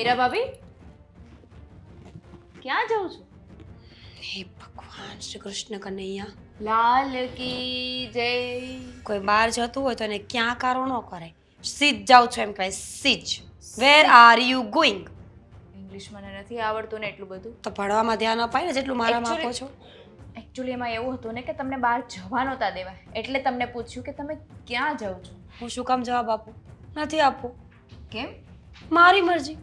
મીરા ભાભી ક્યાં જાઉં છું? હે ભગવાન શ્રી કૃષ્ણ કનૈયા, લાલ કી જય. કોઈ બહાર જતું હોય તો એને ક્યાં કારો ન કરે, સીધ જાઉં છું એમ કહે, સીધ. Where are you going? English મને નથી આવડતું ને એટલું બધું. તો ભણવામાં ધ્યાન અપાય ને જેટલું મારામાં આપો છો. એકચ્યુઅલી એમાં એવું હતું ને કે તમને બહાર જવા નહોતા દેવા, એટલે તમને પૂછ્યું કે તમે ક્યાં જાઓ છો. હું શું કામ જવાબ આપું? નથી આપવું. કેમ? મારી મરજી.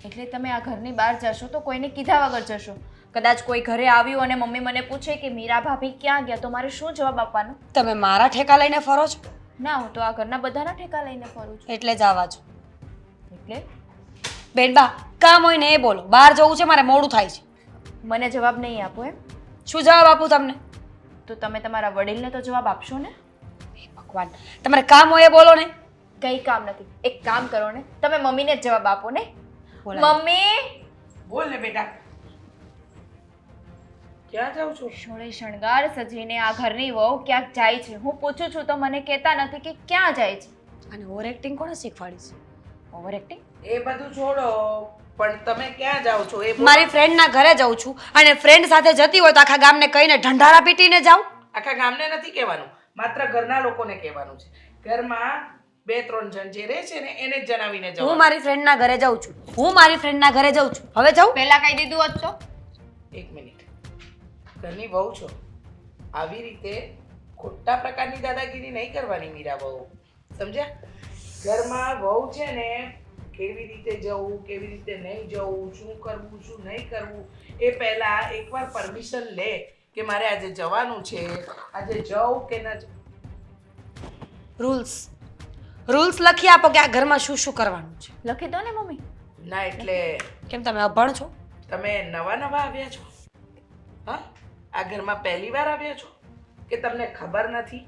એટલે તમે આ ઘરની બહાર જશો તો કોઈને કીધા વગર જશો. કદાચ કોઈ ઘરે આવ્યું અને મમ્મી મને પૂછે કે મીરા ભાભી ક્યાં ગયા, તો મારે શું જવાબ આપવાનો? તમે મારા ઠેકા લઈને ફરો છો? ના, હું તો આ ઘરના બધાના ઠેકા લઈને ફરું છું. એટલે જ આવા છો. એટલે બેન બા, કામ હોય ને એ બોલો. બહાર જવું છે, મારે મોડું થાય છે. મને જવાબ નહીં આપો એમ? શું જવાબ આપું તમને? તો તમે તમારા વડીલને તો જવાબ આપશો ને? હે ભગવાન, તમારે કામ હોય એ બોલો ને. કંઈ કામ નથી. એક કામ કરો ને, તમે મમ્મીને જ જવાબ આપો ને. બોલાય. મમ્મી, બોલ ને બેટા, ક્યાં જાઉં છું? સોળે શણગાર સજીને આ ઘરની વહુ ક્યાંક જાય છે. હું પૂછું છું તો મને કહેતા નથી કે ક્યાં જાય છે. અને ઓવર એક્ટિંગ કોણે શીખવાડી છે? Over acting? એ બધું છોડો, પણ તમે ક્યાં જાઓ છો એ બોલો. મારી ફ્રેન્ડના ઘરે જાઉં છું, અને ફ્રેન્ડ સાથે જતી હોય તો આખા ગામને કહીને ઢંઢારા પીટીને જાઉં. આખા ગામને નથી કહેવાનું, માત્ર ઘરના લોકોને કહેવાનું છે. ઘરમાં 2-3 જણ જે રહે છે ને એને જ જણાવીને હું જવાનું. મારી ફ્રેન્ડના ઘરે જાઉં છું. હું મારી ફ્રેન્ડના ઘરે જાઉં છું. હવે જાઉં? પહેલા કહી દીધું હોત તો? એક મિનિટ, ઘરની વહુ છો, આવી રીતે ખોટા પ્રકારની દાદાગીરી નહીં કરવાની મીરા વહુ, સમજ્યા? ઘરમાં વહુ છે ને, કેવી રીતે જવું, કેવી રીતે નહીં જવું, શું કરવું, શું નહીં કરવું, એ પહેલા એકવાર પરમિશન લે કે મારે આજે જવાનું છે, આજે જવું કે ન જવું. રૂલ્સ લખી આપો કે આ ઘરમાં શું શું કરવાનું છે. લખી દો ને મમ્મી. ના એટલે કેમ તમે અભણ છો? તમે નવા આવ્યા છો? હા, આ ઘરમાં પહેલી વાર આવ્યા છો કે તમને ખબર નથી?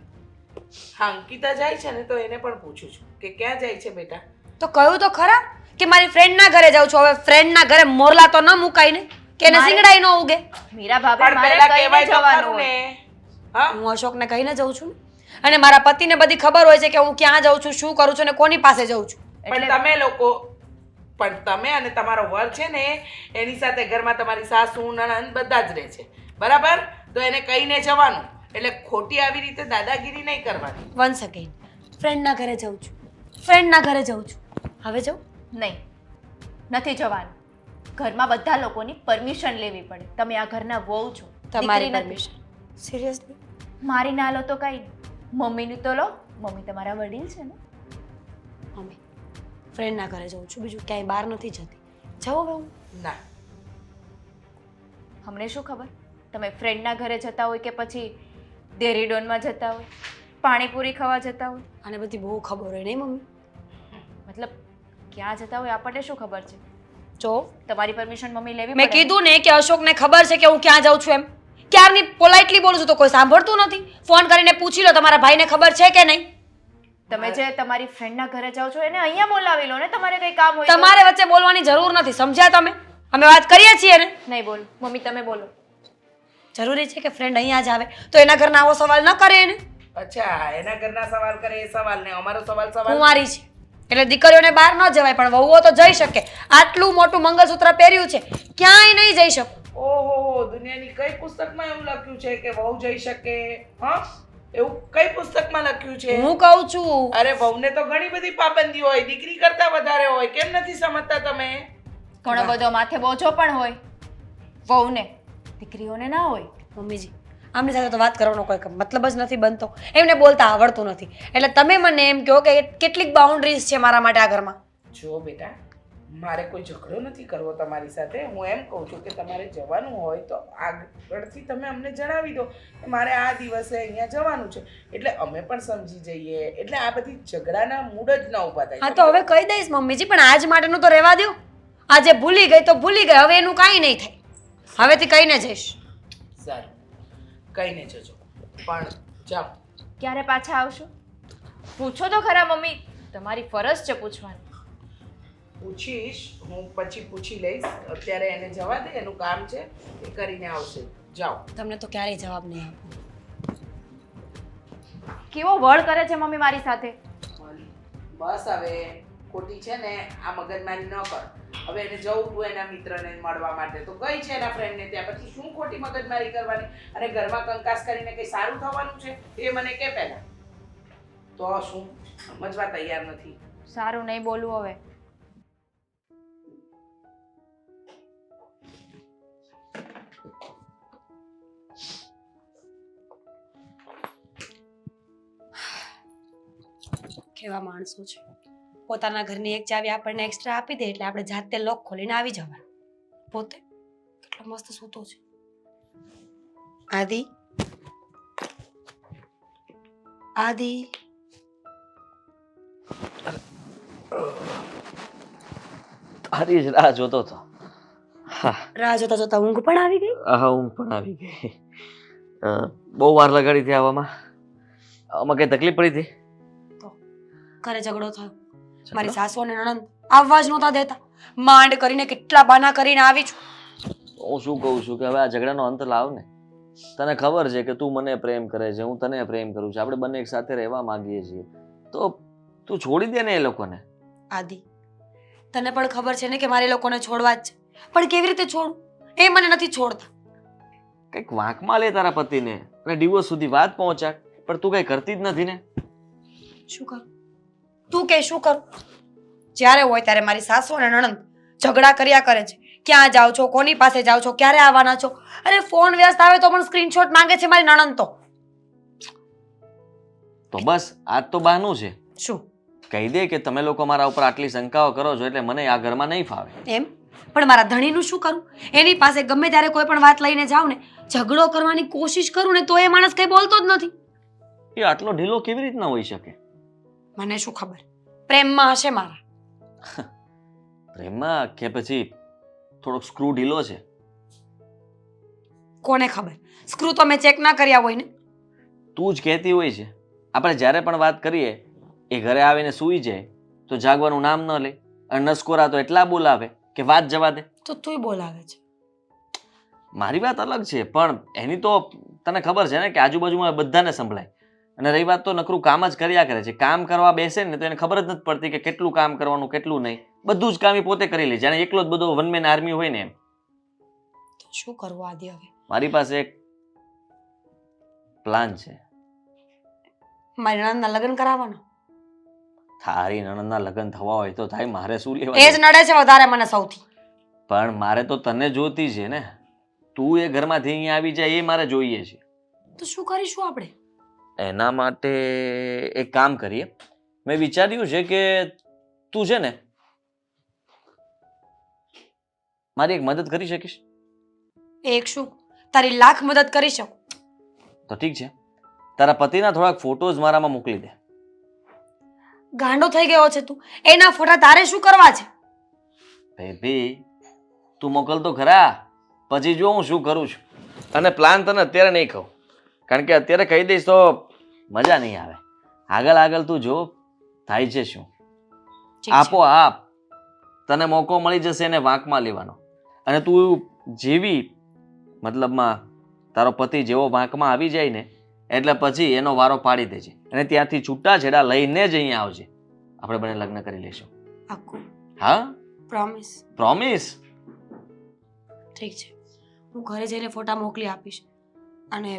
હા, અંકિતા જાય છે ને તો એને પણ પૂછું છું કે ક્યાં જાય છે બેટા. તો કહ્યું તો ખરા કે મારી ફ્રેન્ડના ઘરે જાઉં છું. હવે ફ્રેન્ડના ઘરે મોરલા તો ન મુકાય ને, કે એને સિંગડાઈ ન ઉગે. મીરા ભાભી, પણ મારે પહેલા કહીને કહેવાય તો જવાનું ખરું હોય. ને. હા, હું અશોકને કહીને જાઉં છું ને, અને મારા પતિને બધી ખબર હોય છે કે હું ક્યાં જાઉં છું, શું કરું છું અને કોની પાસે જાઉં છું. પણ તમે અને તમારો વર છે ને એની સાથે ઘરમાં તમારી સાસુ નણંદ બધા જ રહે છે, બરાબર? તો એને કહીને જવાનું, એટલે ખોટી આવી રીતે દાદાગીરી નહીં કરવાની. વન્સ અગેન, ફ્રેન્ડના ઘરે જાઉં છું, ફ્રેન્ડના ઘરે જાઉં છું. હવે જાઉં? નહીં, નથી જવાનું. ઘરમાં બધા લોકોની પરમિશન લેવી પડે. તમે આ ઘરના વહુ છો, તમારી દીકરી નથી. પરમિશન? સિરિયસલી? મારી ના લો તો કઈ નહીં, મમ્મીની તો લો. મમ્મી તમારા વડીલ છે ને. મમ્મી, ફ્રેન્ડના ઘરે જાઉં છું, બીજું ક્યાંય બહાર નથી જતી. જાઉં હવે હું? ના, અમને શું ખબર તમે ફ્રેન્ડના ઘરે જતા હોય કે પછી ડેરીડોનમાં જતા હોય, પાણીપુરી ખાવા જતા હોય. આને બધી બહુ ખબર હોય નહીં મમ્મી? મતલબ ક્યાં જતા હોય આપણને શું ખબર છે? જો તમારી પરમિશન મમ્મી લેવી મેં પડે. કીધું ને કે અશોકને ખબર છે કે હું ક્યાં જાઉં છું એમ. ક્યારની પોલાઇટલી બોલું છું તો કોઈ સાંભળતું નથી. ફોન કરીને પૂછી લો તમારા ભાઈને ખબર છે કે નહીં. તમે જે તમારી ફ્રેન્ડના ઘરે જાઓ છો એને અહીંયા બોલાવી લો ને. તમારે કઈ કામ હોય તો. તમારે વચ્ચે બોલવાની જરૂર નથી, સમજ્યા તમે? અમે વાત કરીએ છીએ ને. નહીં બોલ મમ્મી, તમે બોલો. જરૂરી છે કે ફ્રેન્ડ અહીંયા જ આવે તો એના ઘરના આવો સવાલ ન કરે એને? અચ્છા, એના ઘરના સવાલ કરે એ સવાલ ને અમારો સવાલ કુંવારી છે એટલે દીકરીઓને બહાર ન જવાય, પણ વહુઓ તો જઈ શકે. આટલું મોટું મંગળસૂત્ર પહેર્યું છે, ક્યાંય નહીં જઈ શકો. ઓહો, દુનિયાની કઈ પુસ્તકમાં એવું લખ્યું છે કે વહુ જઈ શકે? હા, એવું કઈ પુસ્તકમાં લખ્યું છે? હું કહું છું અરે વહુને તો ઘણી બધી પાબંદી હોય, દીકરી કરતા વધારે હોય. કેમ નથી સમજતા તમે? ઘણો બધો માથે બોજો પણ હોય વહુને, દીકરીઓને ના હોય. મમ્મીજી, આમની સાથે તો વાત કરવાનો કોઈ મતલબ જ નથી બનતો. એમને બોલતા આવડતું નથી, એટલે તમે મને એમ કહો કે કેટલીક બાઉન્ડ્રીઝ છે મારા માટે આ ઘરમાં. જો બેટા, મારે કોઈ ઝઘડો નથી કરવો તમારી સાથે. હું એમ કહું છું કે તમારે જવાનું હોય તો આગળથી તમે અમને જણાવી દો કે મારે આ દિવસે અહીંયા જવાનું છે, એટલે અમે પણ સમજી જઈએ, એટલે આ બધી ઝઘડાના મૂડ જ ન ઊભા થાય. હા તો હવે કહી દઈશ મમ્મીજી, પણ આજ માટેનું તો રહેવા દો. આજે ભૂલી ગઈ તો ભૂલી ગઈ, હવે એનું કાંઈ નહીં થાય. હવેથી કહીને જઈશ. સારું, કહીને જજો, પણ જાઓ. ક્યારે પાછા આવશો? પૂછો તો ખરા મમ્મી, તમારી ફરજ છે પૂછવાની. પૂછીશ હું, પછી પૂછી લઈશ. અત્યારે એને જવા દે, એનું કામ છે એ કરીને આવશે. જાઓ. તમને તો ક્યારેય જવાબ નહીં આપો. કેવો વળ કરે છે મમ્મી મારી સાથે. બસ હવે ખોટી છે ને આ મગજમારી ન કર. હવે એને જવું તું એના મિત્રને મળવા માટે તો ગઈ છે એના ફ્રેન્ડને ત્યાં, પછી શું ખોટી મગજમારી કરવાની? અને ઘરમાં કંકાસ કરીને કંઈ સારું થવાનું છે એ મને કે પહેલા. તો શું સમજવા તૈયાર નથી. સારું નહીં બોલું હવે. કેવા માણસો છે, પોતાના ઘરની એક ચાવી આપણને એક્સ્ટ્રા આપી દે એટલે આપણે જાતે લોક ખોલીને આવી જવાનું. પોતે કેટલો મસ્ત સૂતો છે. આદિ, આદિ, તારી જ રાહ જોતો હતો. હા રાહ જોતા જોતા ઊંઘ પણ આવી ગઈ. હા, ઊંઘ પણ આવી ગઈ. બહુ વાર લગાડી હતી આવામાં કઈ તકલીફ પડી હતી? ઘરે ઝઘડો થયો. મારી સાસુ અને નણંદ આવવા જ નહોતા દેતા. માંડ કરીને કેટલા બાના કરીને આવી છું. હું શું કહું છું કે હવે આ ઝઘડાનો અંત લાવ ને. તને ખબર છે કે તું મને પ્રેમ કરે છે, હું તને પ્રેમ કરું છું, આપણે બંને એક સાથે રહેવા માંગીએ છીએ, તો તું છોડી દે ને એ લોકોને. આદિ, તને પણ ખબર છે ને કે મારે એ લોકોને છોડવા જ છે, પણ કેવી રીતે છોડું એ મને નથી છોડતા. કંઈક વાંકમાં લે તારા પતિને અને ડિવોર્સ સુધી વાત પહોંચાડ, પણ તું કઈ કરતી જ નથી ને. શું કરું? તું કે શું કરું? જ્યારે હોય ત્યારે મારી સાસુ અને નણંદ ઝઘડા કર્યા કરે છે. ક્યાં જાઓ છો, કોની પાસે જાઓ છો, ક્યારે આવવાના છો? અરે ફોન વ્યસ્ત આવે તો પણ સ્ક્રીનશોટ માંગે છે મારી નણંદ તો બસ આજ તો બહાનું છે. શું કહી દે કે તમે લોકો મારા ઉપર આટલી શંકાઓ કરો છો એટલે મને આ ઘરમાં નહીં ફાવે. એમ? પણ મારા ધણીનું શું કરું? એની પાસે ગમે ત્યારે કોઈ પણ વાત લઈને જાઉં ને, ઝઘડો કરવાની કોશિશ કરું ને તો એ માણસ કઈ બોલતો જ નથી. એ આટલો ઢીલો કેવી રીતના હોઈ શકે? મને શું ખબર, પ્રેમમાં હશે મારા. પ્રેમમાં કે પછી થોડોક સ્ક્રૂ ઢીલો છે? કોને ખબર, સ્ક્રૂ તો મેં ચેક ના કર્યા હોય ને. તું જ કહેતી હોય છે આપણે જ્યારે પણ વાત કરીએ એ ઘરે આવીને સૂઈ જાય તો જાગવાનું નામ ન લે, અને નસકોરા તો એટલા બોલાવે કે વાત જવા દે. તો તુંય બોલાવે છે. મારી વાત અલગ છે, પણ એની તો તને ખબર છે ને કે આજુબાજુમાં બધાને સંભળાય. અને રહી વાત તો નકરું કામ જ કર્યા કરે છે. કામ કરવા બેસે ને તો એને ખબર જ નથી પડતી કે કેટલું કામ કરવાનું કેટલું નહીં. બધું જ કામ એ પોતે કરી લે, જાણે એકલો જ બધો વન મેન આર્મી હોય ને એમ. તો શું કરવું આદિ હવે? મારી પાસે એક પ્લાન છે. મારી નણંદના લગ્ન કરાવવાના? તારી નણંદના લગ્ન થવા હોય તો થાય, મારે શું લેવા? એ જ નડે છે વધારે મને સૌથી. પણ મારે તો તને જોતી છે ને. તું એ ઘરમાંથી અહીંયા આવી જાય એ મારે જોઈએ છે. તો શું કરીશું આપણે? એના માટે એક કામ કરીએ. મેં વિચાર્યું છે કે તું છે ને મારી એક મદદ કરી શકીશ. એક શું, તારી લાખ મદદ કરી શકું. તો ઠીક છે, તારા પતિના થોડાક ફોટોઝ મારામાં મોકલી દે. ગાંડો થઈ ગયો છે તું? એના ફોટા તારે શું કરવા છે? બેબી તું મોકલતો ખરા, પછી જો હું શું કરું છું. અને પ્લાન તને અત્યારે નહીં કહું, કારણ કે અત્યારે કહી દઈશ તો મજા નહીં આવે. આગળ આગળ તું જો થાય છે શું. આપોઆપ તને મોકો મળી જશે એને વાંકમાં લેવાનો. અને તું જેવી મતલબમાં તારો પતિ જેવો વાંકમાં આવી જાય ને એટલે પછી એનો વારો પાડી દેજે અને ત્યાંથી છૂટાછેડા લઈને જ અહીંયા આવજે. આપણે બંને લગ્ન કરી લઈશું. પાક્કું? હા, પ્રોમિસ? પ્રોમિસ. ઠીક છે, હું ઘરે જઈને ફોટા મોકલી આપીશ. અને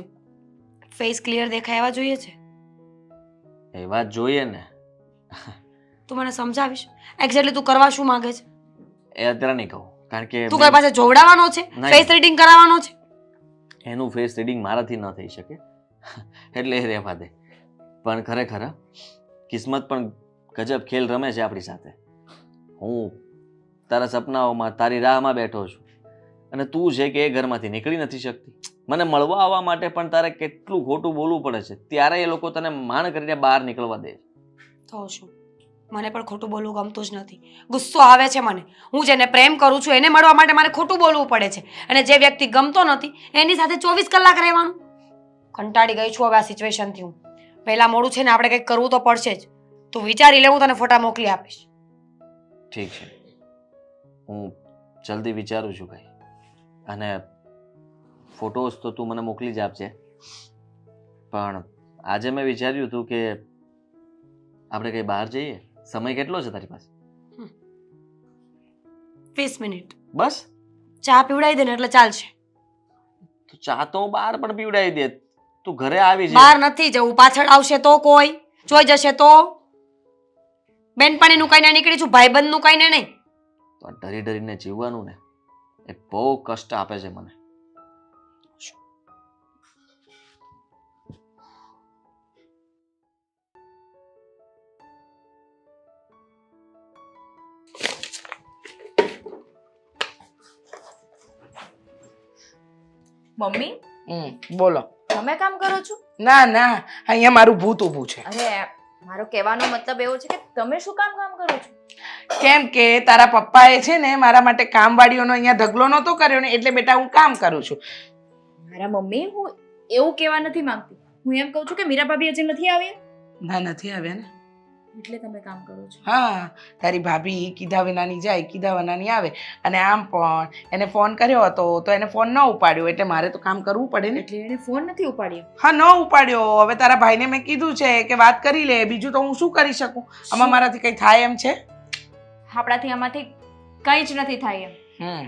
ફેસ ક્લિયર દેખાય એવા જોઈએ છે? એ વાત જોઈએ ને. તું મને સમજાવીશ એક્ઝેક્ટલી તું કરવા શું માંગે છે? એ અત્યારે નહીં કહું, કારણ કે તું કઈ પાસે જોવડાવવાનો છે? નહીં. ફેસ રીડિંગ કરાવવાનો છે? એનું ફેસ રીડિંગ મારાથી ન થઈ શકે એટલે એ રહેવા દે. પણ ખરેખર કિસ્મત પણ ગજબ ખેલ રમે છે આપણી સાથે. હું તારા સપનાઓમાં તારી રાહમાં બેઠો છું અને તું છે કે એ ઘરમાંથી નીકળી નથી શકતી. મને મળવા આવવા માટે પણ તારે કેટલું ખોટું બોલવું પડે છે, ત્યારે એ લોકો તને માણ કરીને બહાર નીકળવા દે. તો શું, મને પણ ખોટું બોલવું ગમતું જ નથી. ગુસ્સો આવે છે મને. હું જેને પ્રેમ કરું છું એને મળવા માટે મારે ખોટું બોલવું પડે છે, અને જે વ્યક્તિ ગમતો નથી એની સાથે 24 કલાક રહેવાનું. કંટાળી ગઈ છું હવે આ સિચ્યુએશનથી હું. પહેલા મોડું છે ને, આપણે કંઈક કરવું તો પડશે જ. તું વિચારી લે, હું તને ફોટા મોકલી આપીશ. ઠીક છે, હું જલ્દી વિચારું છું ભાઈ. અને ફોટોસ તો તું મને મોકલી જ આપજે. પણ આજે મેં વિચાર્યું હતું કે આપણે કંઈ બહાર જઈએ. સમય કેટલો છે તારી પાસે? 20 મિનિટ બસ ચા પીવડાવી દે ને એટલે ચાલશે. તો ચા તો હું બહાર પણ પીવડાવી દે. તું ઘરે આવી છે. બહાર નથી જવું, પાછળ આવશે તો કોઈ જોઈ જશે તો. બેનપણીનું કઈને નીકળી છું, ભાઈબંધનું કઈને નહીં. તો આ ડરી ડરીને જીવવાનું ને એ બહુ કષ્ટ આપે છે મને. મમ્મી બોલો. તમે કામ કરો છો? ના ના, અહીંયા મારું ભૂત ઊભું છે. અરે મારો કહેવાનો મતલબ એવો છે કે તમે શું કામ કરો છો? કેમ કે તારા પપ્પાએ છે ને મારા માટે કામવાળીઓનો અહીંયા ઢગલો નહોતો કર્યો ને, એટલે બેટા હું કામ કરું છું. મારા મમ્મી, હું એવું કહેવા નથી માંગતી. હું એમ કહું છું કે મીરા ભાભી હજી નથી આવ્યા. ના, નથી આવ્યા ને. એટલે તમે કામ કરો છો. હા, તારી ભાભી કીધા વિનાની જાય, કીધા વિનાની આવે. અને આમ પણ એને ફોન કર્યો હતો તો એને ફોન ન ઉપાડ્યો, એટલે મારે તો કામ કરવું પડે ને. એટલે એને ફોન નથી ઉપાડ્યો. હા, ન ઉપાડ્યો. હવે તારા ભાઈને મેં કીધું છે કે વાત કરી લે, બીજું તો હું શું કરી શકું? આમાં મારાથી કંઈ થાય એમ છે? આપણાથી આમાંથી કંઈ જ નથી થાય એમ.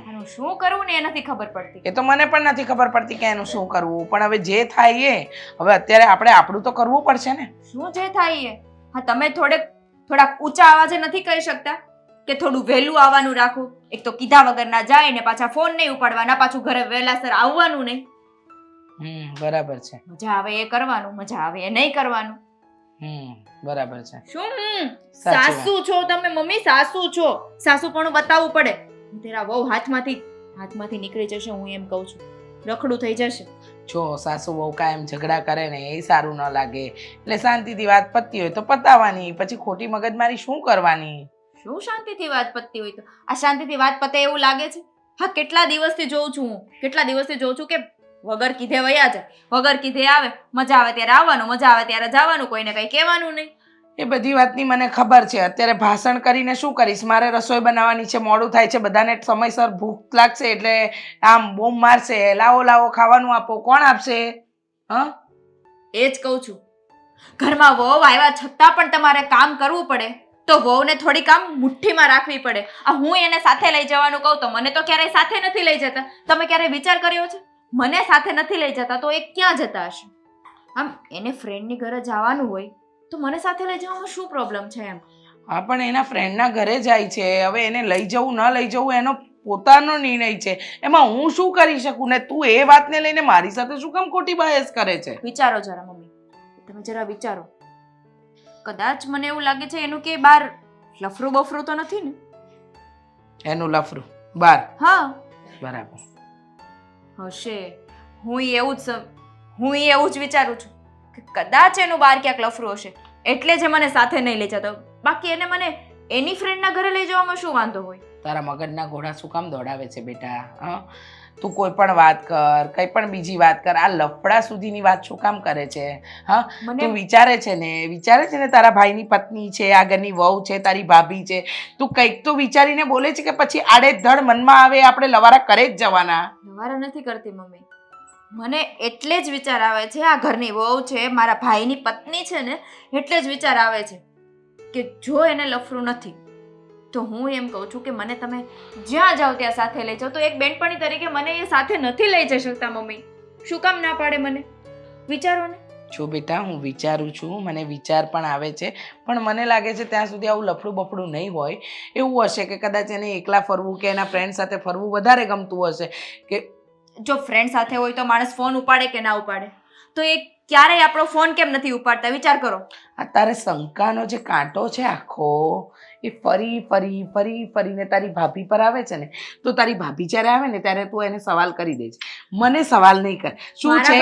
આનું શું કરવું ને એ નથી ખબર પડતી. એ તો મને પણ નથી ખબર પડતી કે એનું શું કરવું. પણ હવે જે થાય એ, હવે અત્યારે આપણે આપણું તો કરવું પડશે ને. શું જે થાય એ? હા, તમે થોડાક ઊંચા અવાજે નથી કહી શકતા કે થોડું વહેલું આવવાનું રાખો? એક તો કીધા વગર ના જાય ને પાછા ફોન નહીં ઉપાડવાના, પાછું ઘરે વહેલાસર આવવાનું નહીં. બરાબર છે. મજા આવે એ કરવાનું, મજા આવે એ નહીં કરવાનું. બરાબર છે. શું સાચી સાસુ છો તમે મમ્મી? સાસુ છો, સાસુ પણ બતાવવું પડે. તેરા વહુ હાથમાંથી નીકળી જશે, હું એમ કહું છું. રખડું થઈ જશે. જો સાસુ બહુ કાયમ ઝઘડા કરે ને એ સારું ન લાગે, એટલે શાંતિથી વાત પતતી હોય તો પતાવવાની, પછી ખોટી મગજમારી શું કરવાની? શું શાંતિથી વાત પતતી હોય તો? આ શાંતિથી વાત પતે એવું લાગે છે? હા, કેટલા દિવસથી જોઉં છું કે વગર કીધે વયા જાય, વગર કીધે આવે. મજા આવે ત્યારે આવવાનું, મજા આવે ત્યારે જવાનું, કોઈને કઈ કહેવાનું નહીં. એ બધી વાતની મને ખબર છે. અત્યારે ભાષણ કરીને શું કરીશ? મારે રસોઈ બનાવવાની છે, મોડું થાય છે, બધાને સમયસર ભૂખ લાગશે એટલે આમ બૂમ મારશે, લાવો લાવો ખાવાનું આપો. કોણ આપશે? એ જ કહું છું, ઘરમાં વહુ આવ્યા છતાં પણ તમારે કામ કરવું પડે તો વહુને થોડી કામ મુઠ્ઠીમાં રાખવી પડે. આ હું એને સાથે લઈ જવાનું કહું તો મને તો ક્યારેય સાથે નથી લઈ જતા. તમે ક્યારેય વિચાર કર્યો છે? મને સાથે નથી લઈ જતા તો એ ક્યાં જતા હશે? આમ એને ફ્રેન્ડની ઘરે જવાનું હોય તો મને સાથે લઈ જવામાં શું પ્રોબ્લેમ છે એમ? હા, પણ એના ફ્રેન્ડના ઘરે જાય છે. હવે એને લઈ જવું ન લઈ જવું એનો પોતાનો નિર્ણય છે. એમાં હું શું કરી શકું? ને તું એ વાતને લઈને મારી સાથે શું કામ ખોટી બહેસ કરે છે? વિચારો જરા મમ્મી, તમે જરા વિચારો. કદાચ મને એવું લાગે છે એનું કે બાર લફરું બફરું તો નથી ને? એનું લફરું બાર? હા, બરાબર હશે. હું એવું જ વિચારું છું કે કદાચ એનું બાર ક્યાંક લફરું હશે, એટલે જ મને સાથે નહીં લઈ જતો. બાકી એને મને એની ફ્રેન્ડના ઘરે લઈ જવામાં શું વાંધો હોય? તારા મગજના ઘોડા શું કામ દોડાવે છે બેટા? તું કોઈ પણ વાત કર, કઈ પણ બીજી વાત કર, આ લફડા સુધીની વાત શું કામ કરે છે? તું વિચારે છે ને તારા ભાઈની પત્ની છે, આગળની વહુ છે, તારી ભાભી છે. તું કંઈક તો વિચારીને બોલે છે કે પછી આડેધડ મનમાં આવે આપણે લવારા કરે જ જવાના? લવારા નથી કરતી મમ્મી. મને એટલે જ વિચાર આવે છે, આ ઘરની વહુ છે, મારા ભાઈની પત્ની છે ને, એટલે જ વિચાર આવે છે કે જો એને લફરું નથી તો હું એમ કહું છું કે મને તમે જ્યાં જાઓ ત્યાં સાથે લઈ જાઓ. તો એક બેનપણી તરીકે મને એ સાથે નથી લઈ જઈ શકતા મમ્મી? શું કામ ના પાડે મને? વિચારો ને. જો બેટા, હું વિચારું છું, મને વિચાર પણ આવે છે, પણ મને લાગે છે ત્યાં સુધી આવું લફડું બફડું નહીં હોય. એવું હશે કે કદાચ એને એકલા ફરવું કે એના ફ્રેન્ડ સાથે ફરવું વધારે ગમતું હશે. કે જો ફ્રેન્ડ સાથે હોય તો માણસ ફોન ઉપાડે કે ના ઉપાડે? તો એ ક્યારેય આપણો ફોન કેમ નથી ઉપાડતા? વિચાર કરો. આ તારે શંકાનો જે કાંટો છે આખો, એ ફરીને તારી ભાભી પર આવે છે ને, તો તારી ભાભી જ્યારે આવે ને ત્યારે તું એને સવાલ કરી દે છે. મને સવાલ નહીં કર. શું છે?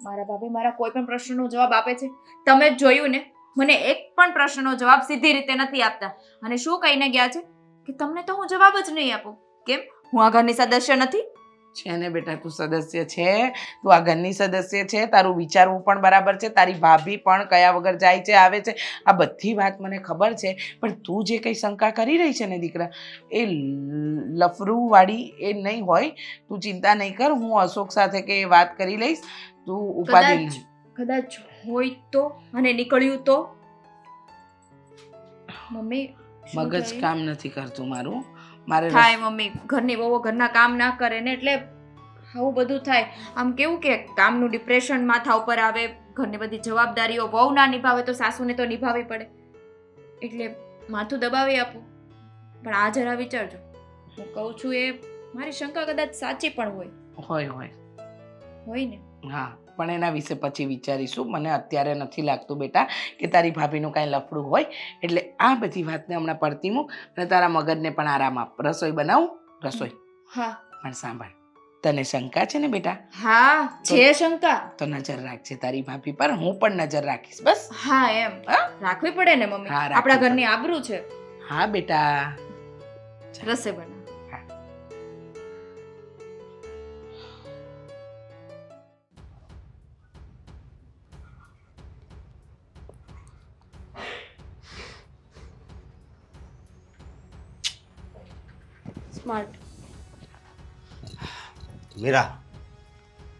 મારા ભાભી મારા કોઈ પણ પ્રશ્નનો જવાબ આપે છે? તમે જ જોયું ને, મને એક પણ પ્રશ્નનો જવાબ સીધી રીતે નથી આપતા. અને શું કહીને ગયા છે કે તમને તો હું જવાબ જ નહીં આપું. કેમ? હું આ ઘરની સદસ્ય નથી? છે ને બેટા, તું સદસ્ય છે, તું આ ઘરની સદસ્ય છે. તારું વિચારવું પણ બરાબર છે. તારી ભાભી પણ કયા વગર જાય છે, આવે છે, આ બધી વાત મને ખબર છે. પણ તું જે કંઈ શંકા કરી રહી છે ને દીકરા, એ લફરુવાળી એ નહીં હોય. તું ચિંતા નહીં કર, હું અશોક સાથે કે વાત કરી લઈશ. તું ઉપાધિ કદાચ હોય તો, અને નીકળ્યું તો? મમ્મી, શું મગજ થયું? કામ નથી કરતું મારું. મારે થાય મમ્મી, ઘરની વહુઓ ઘરના કામ ના કરે ને એટલે આવું બધું થાય. આમ કેવું કે કામનું ડિપ્રેશન માથા ઉપર આવે, ઘરની બધી જવાબદારીઓ વહુ ના નિભાવે તો સાસુને તો નિભાવવી પડે, એટલે માથું દબાવી આપું. પણ આ જરા વિચારજો, હું કહું છું એ મારી શંકા કદાચ સાચી પણ હોય હોય હોય ને. હા, પણ એના વિશે પછી વિચારીશું. મને અત્યારે નથી લાગતું બેટા કે તારી ભાભીનું કાંઈ લફડું હોય, એટલે આ બધી વાતને હમણાં પડતી મૂક અને તારા મગજને પણ આરામ આપ. રસોઈ બનાવું? રસોઈ. હા પણ સાંભળ, તને શંકા છે ને બેટા, હા છે શંકા. તો નજર રાખજે તારી ભાભી પર. હું પણ નજર રાખીશ. બસ. હા એમ હા? રાખવી પડે ને મમ્મી, હા, રાખવી આપણા પડે. ઘરની આબરૂ છે. હા બેટા. રસોઈ બનાવ. સ્માર્ટ. મીરા,